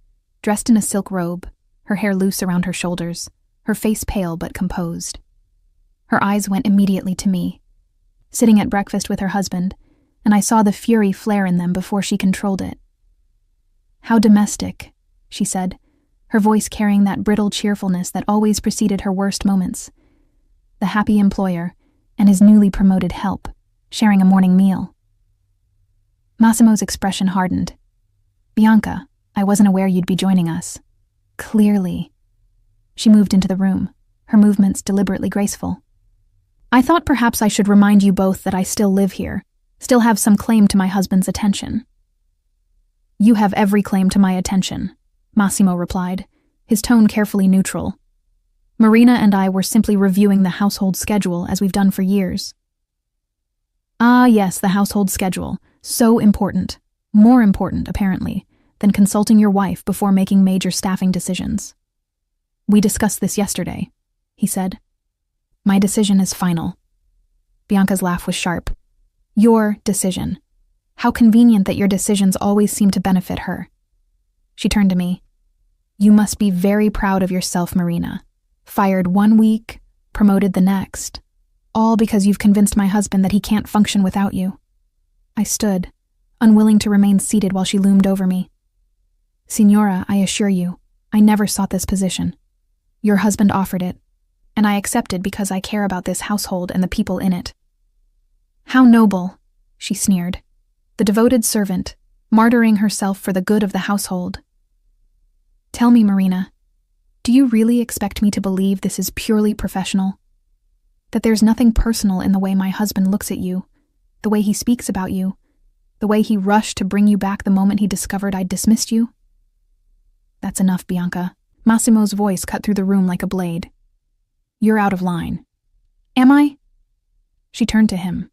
A: dressed in a silk robe, her hair loose around her shoulders, her face pale but composed. Her eyes went immediately to me, sitting at breakfast with her husband, and I saw the fury flare in them before she controlled it. How domestic, she said, her voice carrying that brittle cheerfulness that always preceded her worst moments. The happy employer and his newly promoted help, sharing a morning meal. Massimo's expression hardened. Bianca, I wasn't aware you'd be joining us. Clearly. She moved into the room, her movements deliberately graceful. I thought perhaps I should remind you both that I still live here, still have some claim to my husband's attention. You have every claim to my attention, Massimo replied, his tone carefully neutral. Marina and I were simply reviewing the household schedule as we've done for years. Ah, yes, the household schedule. So important. More important, apparently, than consulting your wife before making major staffing decisions. We discussed this yesterday, he said. My decision is final. Bianca's laugh was sharp. Your decision. How convenient that your decisions always seem to benefit her. She turned to me. You must be very proud of yourself, Marina. Fired 1 week, promoted the next. All because you've convinced my husband that he can't function without you. I stood, unwilling to remain seated while she loomed over me. Signora, I assure you, I never sought this position. Your husband offered it, and I accepted because I care about this household and the people in it. How noble, she sneered. The devoted servant, martyring herself for the good of the household. Tell me, Marina, do you really expect me to believe this is purely professional? That there's nothing personal in the way my husband looks at you, the way he speaks about you, the way he rushed to bring you back the moment he discovered I'd dismissed you? That's enough, Bianca. Massimo's voice cut through the room like a blade. You're out of line. Am I? She turned to him.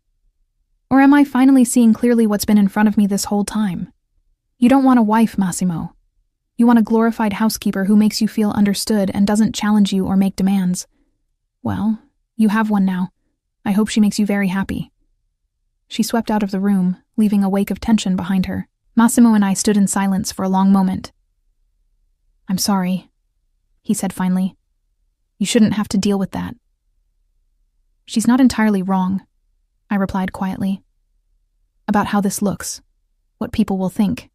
A: Or am I finally seeing clearly what's been in front of me this whole time? You don't want a wife, Massimo. You want a glorified housekeeper who makes you feel understood and doesn't challenge you or make demands. Well, you have one now. I hope she makes you very happy. She swept out of the room, leaving a wake of tension behind her. Massimo and I stood in silence for a long moment. I'm sorry, he said finally. You shouldn't have to deal with that. She's not entirely wrong, I replied quietly. About how this looks, what people will think.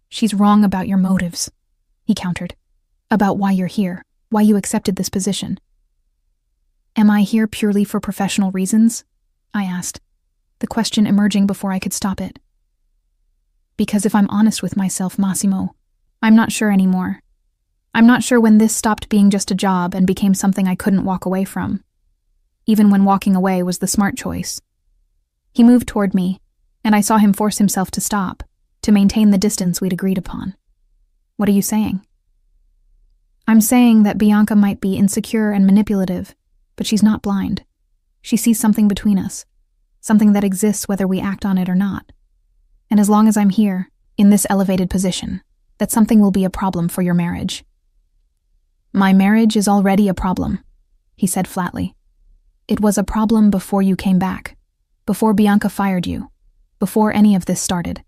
A: She's wrong about your motives, he countered. About why you're here, why you accepted this position. Am I here purely for professional reasons? I asked, the question emerging before I could stop it. Because if I'm honest with myself, Massimo, I'm not sure anymore. I'm not sure when this stopped being just a job and became something I couldn't walk away from. Even when walking away was the smart choice. He moved toward me, and I saw him force himself to stop, to maintain the distance we'd agreed upon. What are you saying? I'm saying that Bianca might be insecure and manipulative, but she's not blind. She sees something between us, something that exists whether we act on it or not. And as long as I'm here, in this elevated position, that something will be a problem for your marriage. My marriage is already a problem, he said flatly. It was a problem before you came back, before Bianca fired you, before any of this started.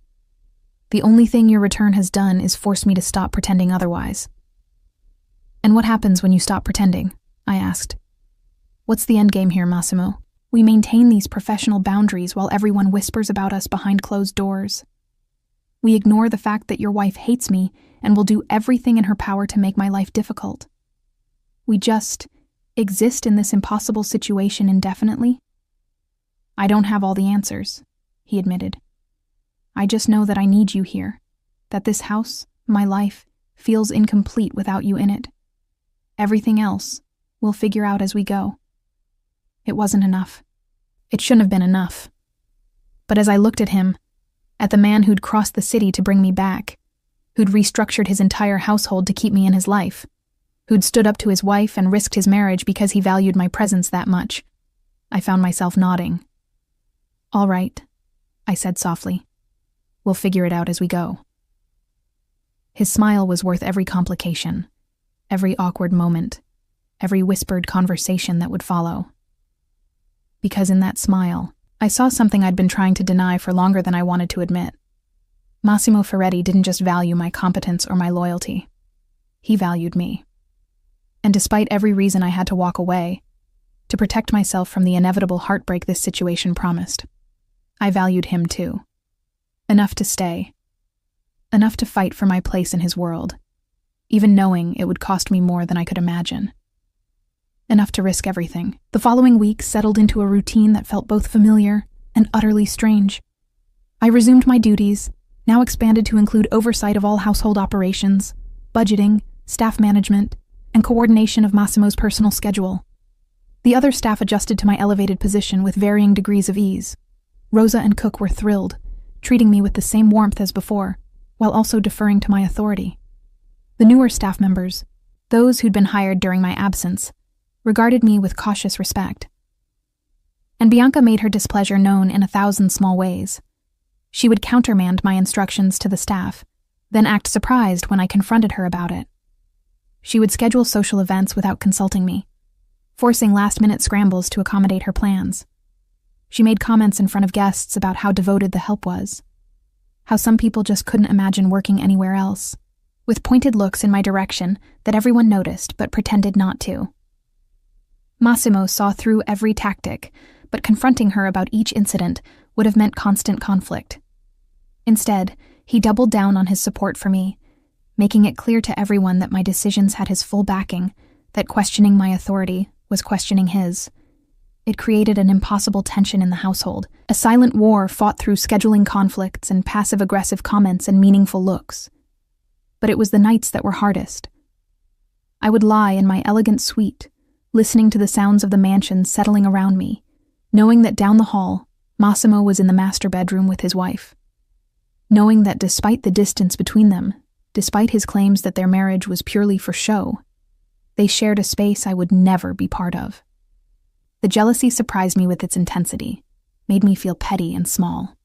A: The only thing your return has done is force me to stop pretending otherwise. And what happens when you stop pretending? I asked. What's the end game here, Massimo? We maintain these professional boundaries while everyone whispers about us behind closed doors. We ignore the fact that your wife hates me and will do everything in her power to make my life difficult. We just exist in this impossible situation indefinitely? I don't have all the answers, he admitted. I just know that I need you here, that this house, my life, feels incomplete without you in it. Everything else we'll figure out as we go. It wasn't enough. It shouldn't have been enough. But as I looked at him, at the man who'd crossed the city to bring me back, who'd restructured his entire household to keep me in his life, who'd stood up to his wife and risked his marriage because he valued my presence that much, I found myself nodding. All right, I said softly. We'll figure it out as we go. His smile was worth every complication, every awkward moment, every whispered conversation that would follow. Because in that smile, I saw something I'd been trying to deny for longer than I wanted to admit. Massimo Ferretti didn't just value my competence or my loyalty. He valued me. And despite every reason I had to walk away, to protect myself from the inevitable heartbreak this situation promised, I valued him too. Enough to stay. Enough to fight for my place in his world, even knowing it would cost me more than I could imagine. Enough to risk everything. The following week settled into a routine that felt both familiar and utterly strange. I resumed my duties, now expanded to include oversight of all household operations, budgeting, staff management, and coordination of Massimo's personal schedule. The other staff adjusted to my elevated position with varying degrees of ease. Rosa and Cook were thrilled, treating me with the same warmth as before, while also deferring to my authority. The newer staff members, those who'd been hired during my absence, regarded me with cautious respect. And Bianca made her displeasure known in 1,000 small ways. She would countermand my instructions to the staff, then act surprised when I confronted her about it. She would schedule social events without consulting me, forcing last-minute scrambles to accommodate her plans. She made comments in front of guests about how devoted the help was, how some people just couldn't imagine working anywhere else, with pointed looks in my direction that everyone noticed but pretended not to. Massimo saw through every tactic, but confronting her about each incident would have meant constant conflict. Instead, he doubled down on his support for me, making it clear to everyone that my decisions had his full backing, that questioning my authority was questioning his. It created an impossible tension in the household, a silent war fought through scheduling conflicts and passive-aggressive comments and meaningful looks. But it was the nights that were hardest. I would lie in my elegant suite, listening to the sounds of the mansion settling around me, knowing that down the hall, Massimo was in the master bedroom with his wife. Knowing that despite the distance between them, despite his claims that their marriage was purely for show, they shared a space I would never be part of. The jealousy surprised me with its intensity, made me feel petty and small.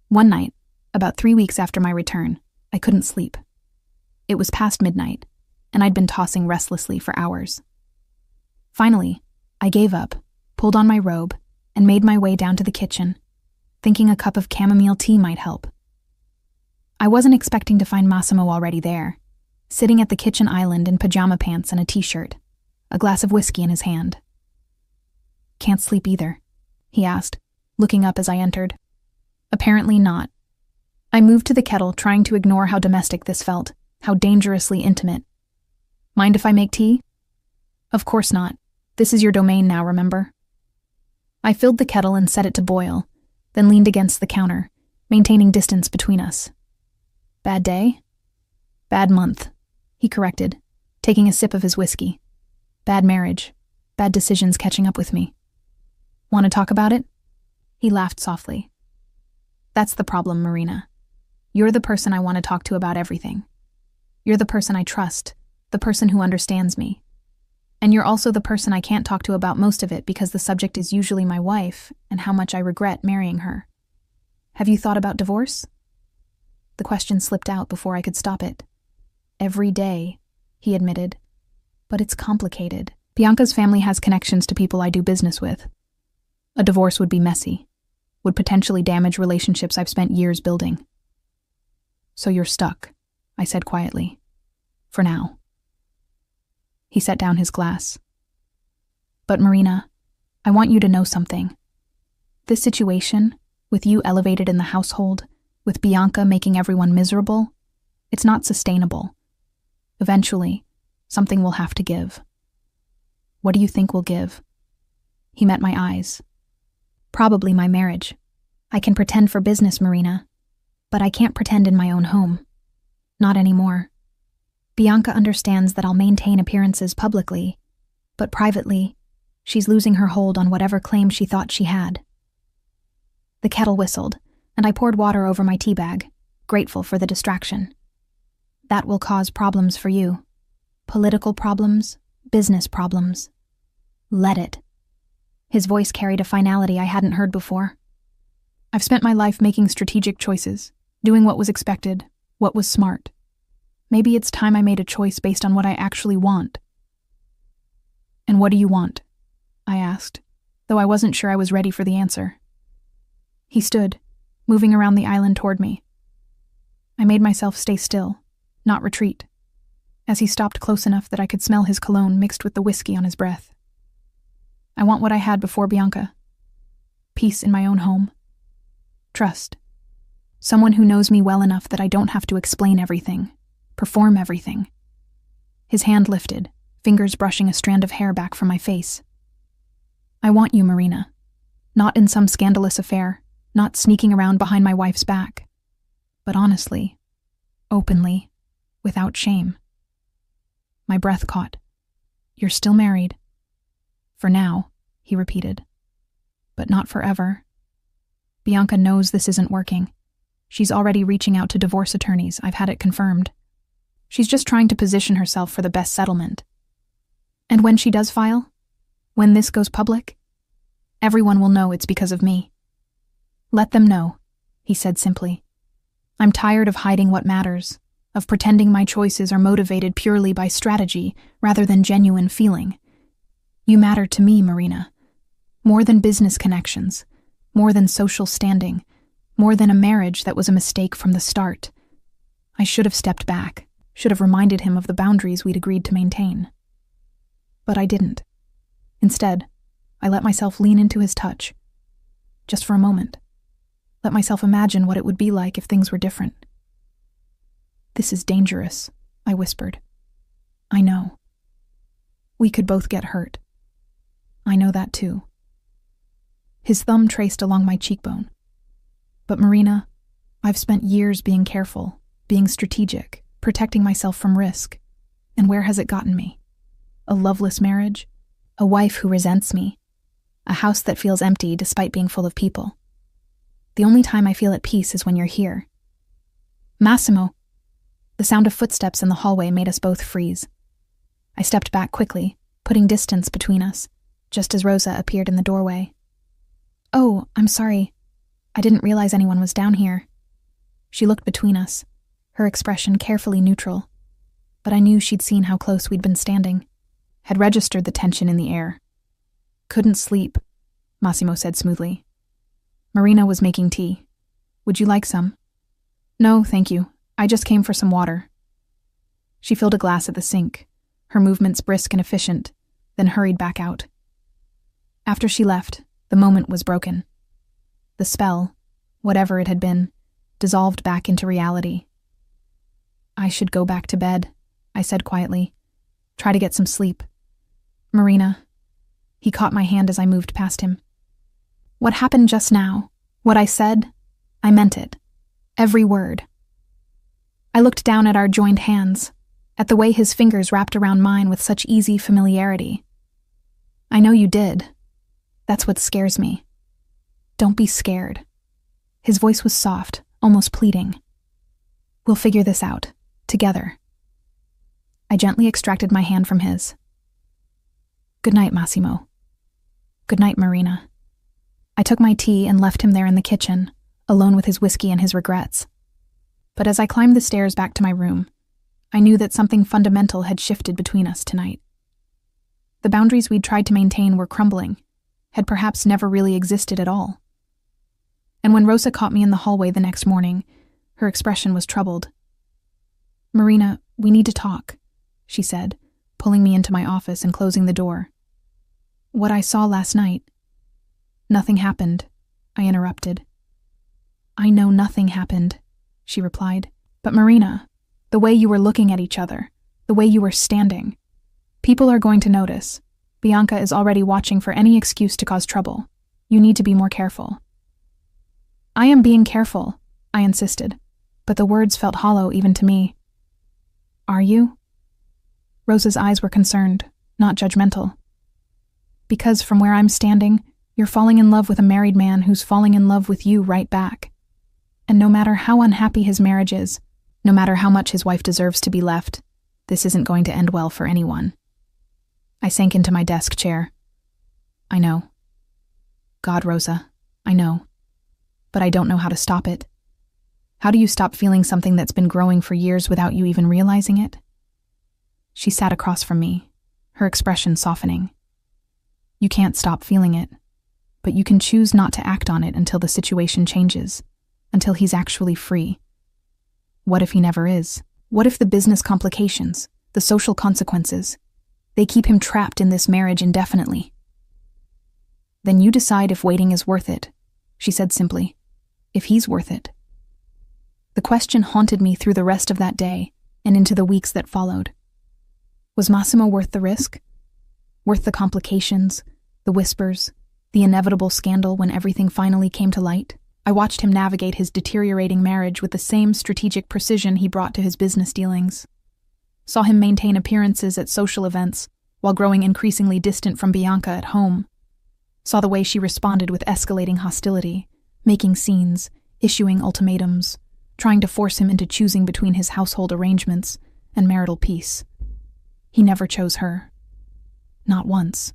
A: One night, about 3 weeks after my return, I couldn't sleep. It was past midnight, and I'd been tossing restlessly for hours. Finally, I gave up, pulled on my robe, and made my way down to the kitchen, thinking a cup of chamomile tea might help. I wasn't expecting to find Massimo already there, sitting at the kitchen island in pajama pants and a t-shirt, a glass of whiskey in his hand. "Can't sleep either?" he asked, looking up as I entered. Apparently not. I moved to the kettle, trying to ignore how domestic this felt, how dangerously intimate. "Mind if I make tea?" "Of course not. This is your domain now, remember? I filled the kettle and set it to boil, then leaned against the counter, maintaining distance between us. Bad day? Bad month, he corrected, taking a sip of his whiskey. Bad marriage. Bad decisions catching up with me. Want to talk about it? He laughed softly. That's the problem, Marina. You're the person I want to talk to about everything. You're the person I trust, the person who understands me. And you're also the person I can't talk to about most of it because the subject is usually my wife and how much I regret marrying her. Have you thought about divorce? The question slipped out before I could stop it. Every day, he admitted. But it's complicated. Bianca's family has connections to people I do business with. A divorce would be messy, would potentially damage relationships I've spent years building. So you're stuck, I said quietly. For now. He set down his glass. But Marina, I want you to know something. This situation, with you elevated in the household, with Bianca making everyone miserable, it's not sustainable. Eventually, something will have to give. What do you think will give? He met my eyes. Probably my marriage. I can pretend for business, Marina, but I can't pretend in my own home. Not anymore. Bianca understands that I'll maintain appearances publicly, but privately, she's losing her hold on whatever claim she thought she had. The kettle whistled, and I poured water over my tea bag, grateful for the distraction. That will cause problems for you. Political problems, business problems. Let it. His voice carried a finality I hadn't heard before. I've spent my life making strategic choices, doing what was expected, what was smart. Maybe it's time I made a choice based on what I actually want. And what do you want? I asked, though I wasn't sure I was ready for the answer. He stood, moving around the island toward me. I made myself stay still, not retreat, as he stopped close enough that I could smell his cologne mixed with the whiskey on his breath. I want what I had before Bianca. Peace in my own home. Trust. Someone who knows me well enough that I don't have to explain everything, perform everything. His hand lifted, fingers brushing a strand of hair back from my face. I want you, Marina. Not in some scandalous affair, not sneaking around behind my wife's back, but honestly, openly, without shame. My breath caught. You're still married. For now, he repeated. But not forever. Bianca knows this isn't working. She's already reaching out to divorce attorneys, I've had it confirmed. She's just trying to position herself for the best settlement. And when she does file, when this goes public, everyone will know it's because of me. Let them know, he said simply. I'm tired of hiding what matters, of pretending my choices are motivated purely by strategy rather than genuine feeling. You matter to me, Marina. More than business connections, more than social standing, more than a marriage that was a mistake from the start. I should have stepped back, should have reminded him of the boundaries we'd agreed to maintain. But I didn't. Instead, I let myself lean into his touch. Just for a moment. Let myself imagine what it would be like if things were different. This is dangerous, I whispered. I know. We could both get hurt. I know that too. His thumb traced along my cheekbone. But Marina, I've spent years being careful, being strategic, protecting myself from risk. And where has it gotten me? A loveless marriage? A wife who resents me? A house that feels empty despite being full of people? The only time I feel at peace is when you're here. Massimo! The sound of footsteps in the hallway made us both freeze. I stepped back quickly, putting distance between us, just as Rosa appeared in the doorway. Oh, I'm sorry. I didn't realize anyone was down here. She looked between us, her expression carefully neutral, but I knew she'd seen how close we'd been standing, had registered the tension in the air. Couldn't sleep, Massimo said smoothly. Marina was making tea. Would you like some? No, thank you. I just came for some water. She filled a glass at the sink, her movements brisk and efficient, then hurried back out. After she left, the moment was broken. The spell, whatever it had been, dissolved back into reality. I should go back to bed, I said quietly. Try to get some sleep. Marina, He caught my hand as I moved past him. What happened just now, what I said, I meant it. Every word. I looked down at our joined hands, at the way his fingers wrapped around mine with such easy familiarity. I know you did. That's what scares me. Don't be scared. His voice was soft, almost pleading. We'll figure this out, together. I gently extracted my hand from his. Good night, Massimo. Good night, Marina. I took my tea and left him there in the kitchen, alone with his whiskey and his regrets. But as I climbed the stairs back to my room, I knew that something fundamental had shifted between us tonight. The boundaries we'd tried to maintain were crumbling, had perhaps never really existed at all. And when Rosa caught me in the hallway the next morning, her expression was troubled. Marina, we need to talk, she said, pulling me into my office and closing the door. What I saw last night. Nothing happened, I interrupted. I know nothing happened, she replied. But Marina, the way you were looking at each other, the way you were standing. People are going to notice. Bianca is already watching for any excuse to cause trouble. You need to be more careful. I am being careful, I insisted, but the words felt hollow even to me. Are you? Rosa's eyes were concerned, not judgmental. Because from where I'm standing, you're falling in love with a married man who's falling in love with you right back. And no matter how unhappy his marriage is, no matter how much his wife deserves to be left, this isn't going to end well for anyone. I sank into my desk chair. I know. God, Rosa, I know. But I don't know how to stop it. How do you stop feeling something that's been growing for years without you even realizing it? She sat across from me, her expression softening. You can't stop feeling it, but you can choose not to act on it until the situation changes, until he's actually free. What if he never is? What if the business complications, the social consequences, they keep him trapped in this marriage indefinitely? Then you decide if waiting is worth it, she said simply. If he's worth it. The question haunted me through the rest of that day and into the weeks that followed. Was Massimo worth the risk? Worth the complications, the whispers, the inevitable scandal when everything finally came to light? I watched him navigate his deteriorating marriage with the same strategic precision he brought to his business dealings. Saw him maintain appearances at social events while growing increasingly distant from Bianca at home. Saw the way she responded with escalating hostility, making scenes, issuing ultimatums, trying to force him into choosing between his household arrangements and marital peace. He never chose her. Not once.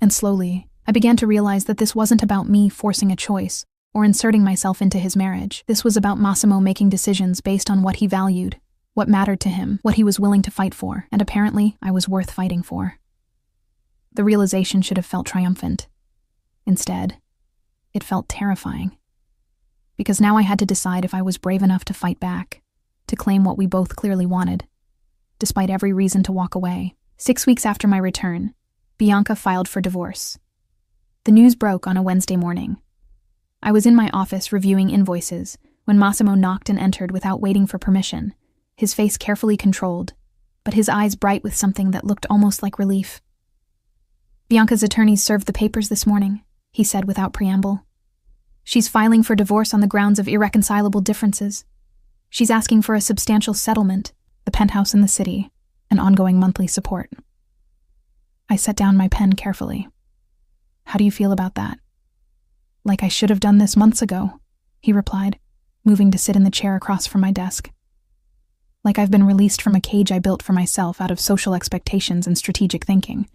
A: And slowly, I began to realize that this wasn't about me forcing a choice or inserting myself into his marriage. This was about Massimo making decisions based on what he valued, what mattered to him, what he was willing to fight for, and apparently I was worth fighting for. The realization should have felt triumphant. Instead, it felt terrifying. Because now I had to decide if I was brave enough to fight back, to claim what we both clearly wanted, despite every reason to walk away. 6 weeks after my return, Bianca filed for divorce. The news broke on a Wednesday morning. I was in my office reviewing invoices when Massimo knocked and entered without waiting for permission, his face carefully controlled, but his eyes bright with something that looked almost like relief. Bianca's attorneys served the papers this morning, he said without preamble. She's filing for divorce on the grounds of irreconcilable differences. She's asking for a substantial settlement, the penthouse in the city, and ongoing monthly support. I set down my pen carefully. How do you feel about that? Like I should have done this months ago, he replied, moving to sit in the chair across from my desk. Like I've been released from a cage I built for myself out of social expectations and strategic thinking.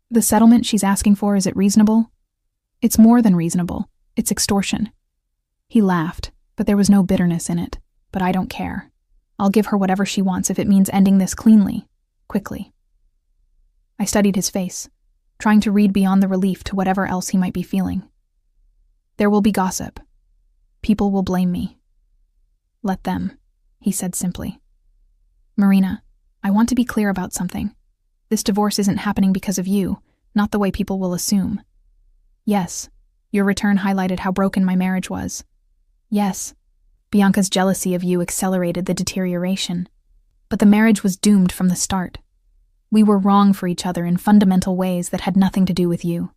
A: The settlement she's asking for, is it reasonable? It's more than reasonable. It's extortion. He laughed, but there was no bitterness in it. But I don't care. I'll give her whatever she wants if it means ending this cleanly, quickly. I studied his face, trying to read beyond the relief to whatever else he might be feeling. There will be gossip. People will blame me. Let them, he said simply. Marina, I want to be clear about something. This divorce isn't happening because of you, not the way people will assume. Yes, your return highlighted how broken my marriage was. Yes, Bianca's jealousy of you accelerated the deterioration. But the marriage was doomed from the start. We were wrong for each other in fundamental ways that had nothing to do with you.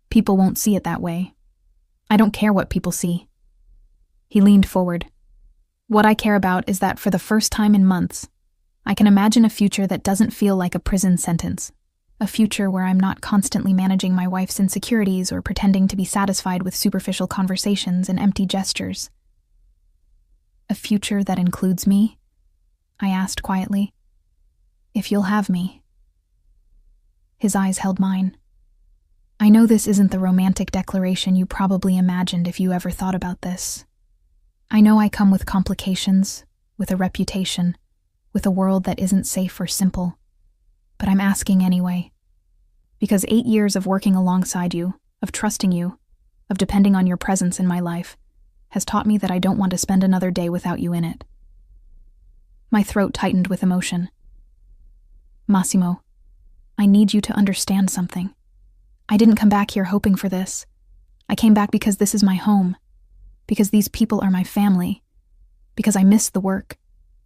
A: People won't see it that way. I don't care what people see." He leaned forward. "What I care about is that for the first time in months, I can imagine a future that doesn't feel like a prison sentence. A future where I'm not constantly managing my wife's insecurities or pretending to be satisfied with superficial conversations and empty gestures." "A future that includes me?" I asked quietly. "If you'll have me." His eyes held mine. "I know this isn't the romantic declaration you probably imagined if you ever thought about this. I know I come with complications, with a reputation, with a world that isn't safe or simple. But I'm asking anyway. Because 8 years of working alongside you, of trusting you, of depending on your presence in my life, has taught me that I don't want to spend another day without you in it." My throat tightened with emotion. "Massimo, I need you to understand something. I didn't come back here hoping for this. I came back because this is my home, because these people are my family, because I missed the work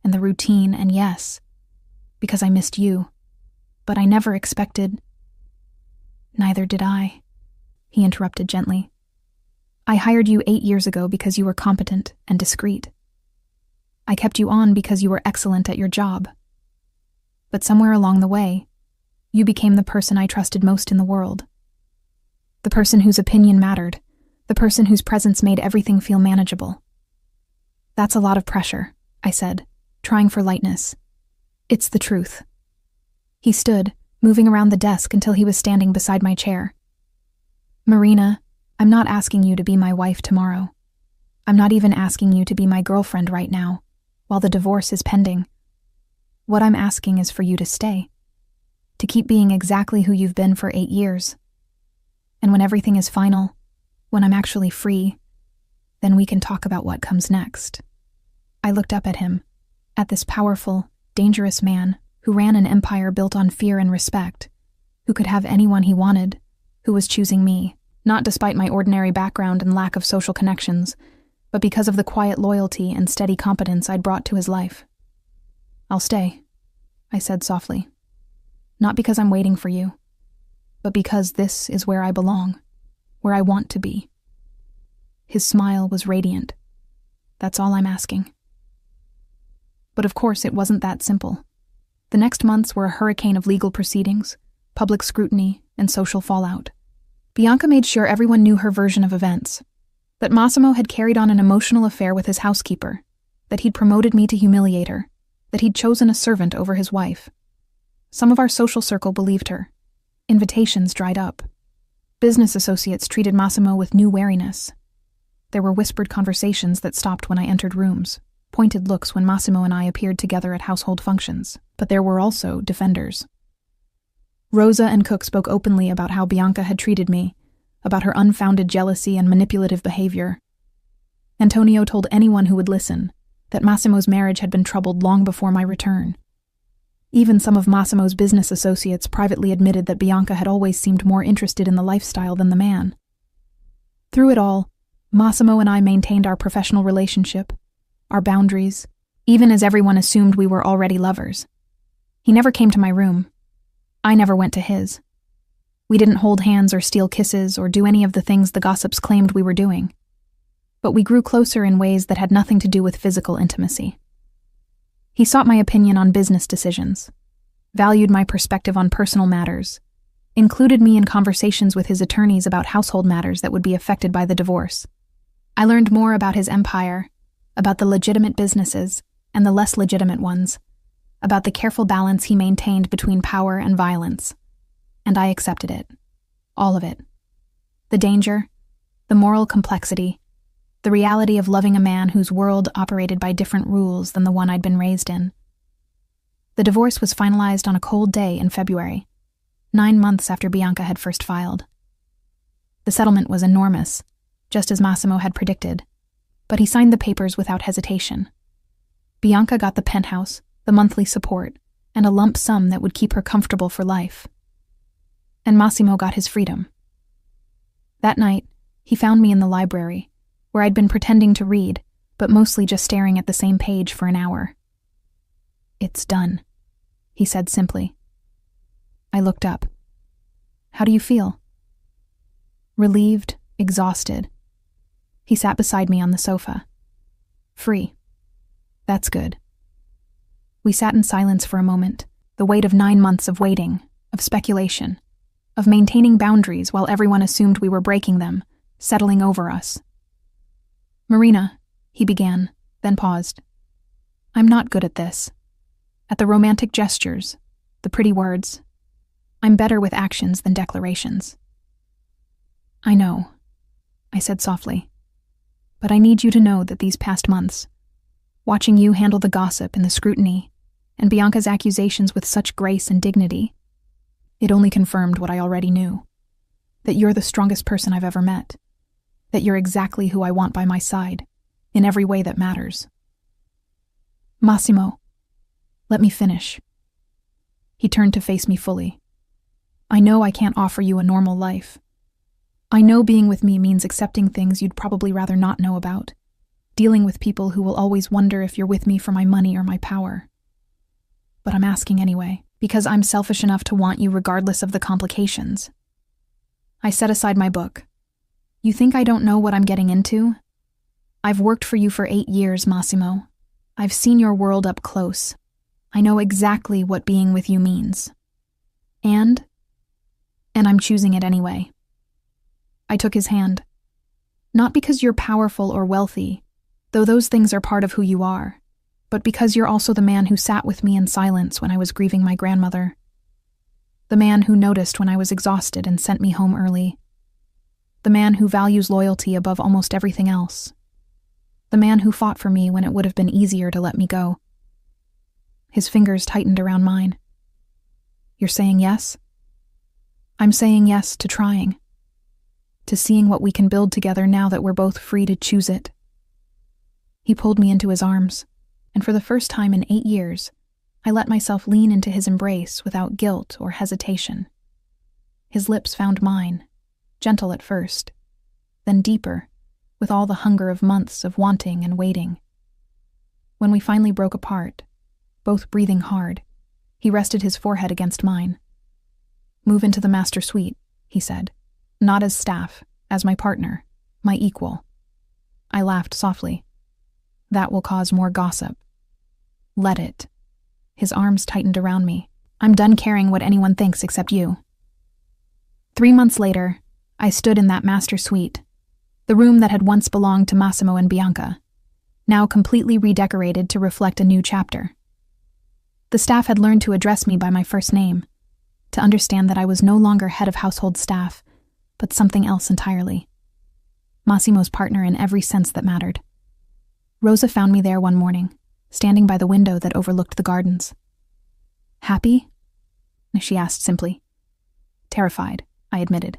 A: and the routine, and yes, because I missed you. But I never expected—" "Neither did I," he interrupted gently. "I hired you 8 years ago because you were competent and discreet. I kept you on because you were excellent at your job. But somewhere along the way, you became the person I trusted most in the world. The person whose opinion mattered, the person whose presence made everything feel manageable." "That's a lot of pressure," I said, trying for lightness. "It's the truth." He stood, moving around the desk until he was standing beside my chair. "Marina, I'm not asking you to be my wife tomorrow. I'm not even asking you to be my girlfriend right now, while the divorce is pending. What I'm asking is for you to stay, to keep being exactly who you've been for 8 years. And when everything is final, when I'm actually free, then we can talk about what comes next." I looked up at him, at this powerful, dangerous man who ran an empire built on fear and respect, who could have anyone he wanted, who was choosing me, not despite my ordinary background and lack of social connections, but because of the quiet loyalty and steady competence I'd brought to his life. "I'll stay," I said softly. "Not because I'm waiting for you, but because this is where I belong, where I want to be." His smile was radiant. "That's all I'm asking." But of course it wasn't that simple. The next months were a hurricane of legal proceedings, public scrutiny, and social fallout. Bianca made sure everyone knew her version of events, that Massimo had carried on an emotional affair with his housekeeper, that he'd promoted me to humiliate her, that he'd chosen a servant over his wife. Some of our social circle believed her. Invitations dried up. Business associates treated Massimo with new wariness. There were whispered conversations that stopped when I entered rooms, pointed looks when Massimo and I appeared together at household functions, but there were also defenders. Rosa and Cook spoke openly about how Bianca had treated me, about her unfounded jealousy and manipulative behavior. Antonio told anyone who would listen that Massimo's marriage had been troubled long before my return. Even some of Massimo's business associates privately admitted that Bianca had always seemed more interested in the lifestyle than the man. Through it all, Massimo and I maintained our professional relationship, our boundaries, even as everyone assumed we were already lovers. He never came to my room. I never went to his. We didn't hold hands or steal kisses or do any of the things the gossips claimed we were doing. But we grew closer in ways that had nothing to do with physical intimacy. He sought my opinion on business decisions, valued my perspective on personal matters, included me in conversations with his attorneys about household matters that would be affected by the divorce. I learned more about his empire, about the legitimate businesses and the less legitimate ones, about the careful balance he maintained between power and violence. And I accepted it. All of it. The danger, the moral complexity, the reality of loving a man whose world operated by different rules than the one I'd been raised in. The divorce was finalized on a cold day in February, 9 months after Bianca had first filed. The settlement was enormous, just as Massimo had predicted, but he signed the papers without hesitation. Bianca got the penthouse, the monthly support, and a lump sum that would keep her comfortable for life. And Massimo got his freedom. That night, he found me in the library, where I'd been pretending to read, but mostly just staring at the same page for an hour. "It's done," he said simply. I looked up. How do you feel? Relieved, exhausted. He sat beside me on the sofa. Free. That's good. We sat in silence for a moment, the weight of 9 months of waiting, of speculation, of maintaining boundaries while everyone assumed we were breaking them, settling over us. Marina, he began, then paused. I'm not good at this. At the romantic gestures, the pretty words. I'm better with actions than declarations. I know, I said softly. But I need you to know that these past months, watching you handle the gossip and the scrutiny, and Bianca's accusations with such grace and dignity, it only confirmed what I already knew. That you're the strongest person I've ever met. That you're exactly who I want by my side, in every way that matters. Massimo, let me finish. He turned to face me fully. I know I can't offer you a normal life. I know being with me means accepting things you'd probably rather not know about, dealing with people who will always wonder if you're with me for my money or my power. But I'm asking anyway, because I'm selfish enough to want you regardless of the complications. I set aside my book. You think I don't know what I'm getting into? I've worked for you for 8 years, Massimo. I've seen your world up close. I know exactly what being with you means. And I'm choosing it anyway. I took his hand. Not because you're powerful or wealthy, though those things are part of who you are, but because you're also the man who sat with me in silence when I was grieving my grandmother. The man who noticed when I was exhausted and sent me home early. The man who values loyalty above almost everything else. The man who fought for me when it would have been easier to let me go. His fingers tightened around mine. You're saying yes? I'm saying yes to trying. To seeing what we can build together now that we're both free to choose it. He pulled me into his arms, and for the first time in 8 years, I let myself lean into his embrace without guilt or hesitation. His lips found mine, gentle at first, then deeper, with all the hunger of months of wanting and waiting. When we finally broke apart, both breathing hard, he rested his forehead against mine. Move into the master suite, he said. Not as staff, as my partner, my equal. I laughed softly. That will cause more gossip. Let it. His arms tightened around me. I'm done caring what anyone thinks except you. 3 months later, I stood in that master suite, the room that had once belonged to Massimo and Bianca, now completely redecorated to reflect a new chapter. The staff had learned to address me by my first name, to understand that I was no longer head of household staff, but something else entirely. Massimo's partner in every sense that mattered. Rosa found me there one morning, standing by the window that overlooked the gardens. Happy? She asked simply. Terrified, I admitted.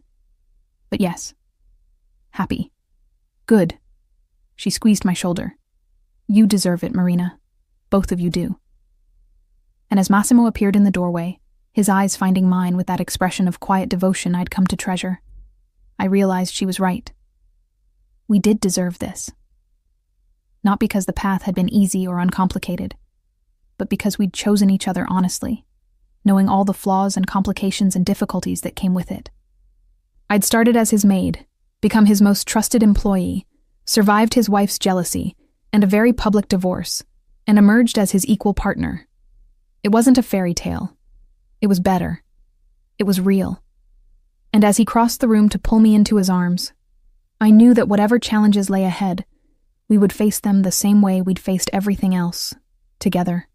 A: But yes. Happy. Good. She squeezed my shoulder. You deserve it, Marina. Both of you do. And as Massimo appeared in the doorway, his eyes finding mine with that expression of quiet devotion I'd come to treasure, I realized she was right. We did deserve this. Not because the path had been easy or uncomplicated, but because we'd chosen each other honestly, knowing all the flaws and complications and difficulties that came with it. I'd started as his maid, become his most trusted employee, survived his wife's jealousy and a very public divorce, and emerged as his equal partner. It wasn't a fairy tale. It was better. It was real. And as he crossed the room to pull me into his arms, I knew that whatever challenges lay ahead, we would face them the same way we'd faced everything else, together.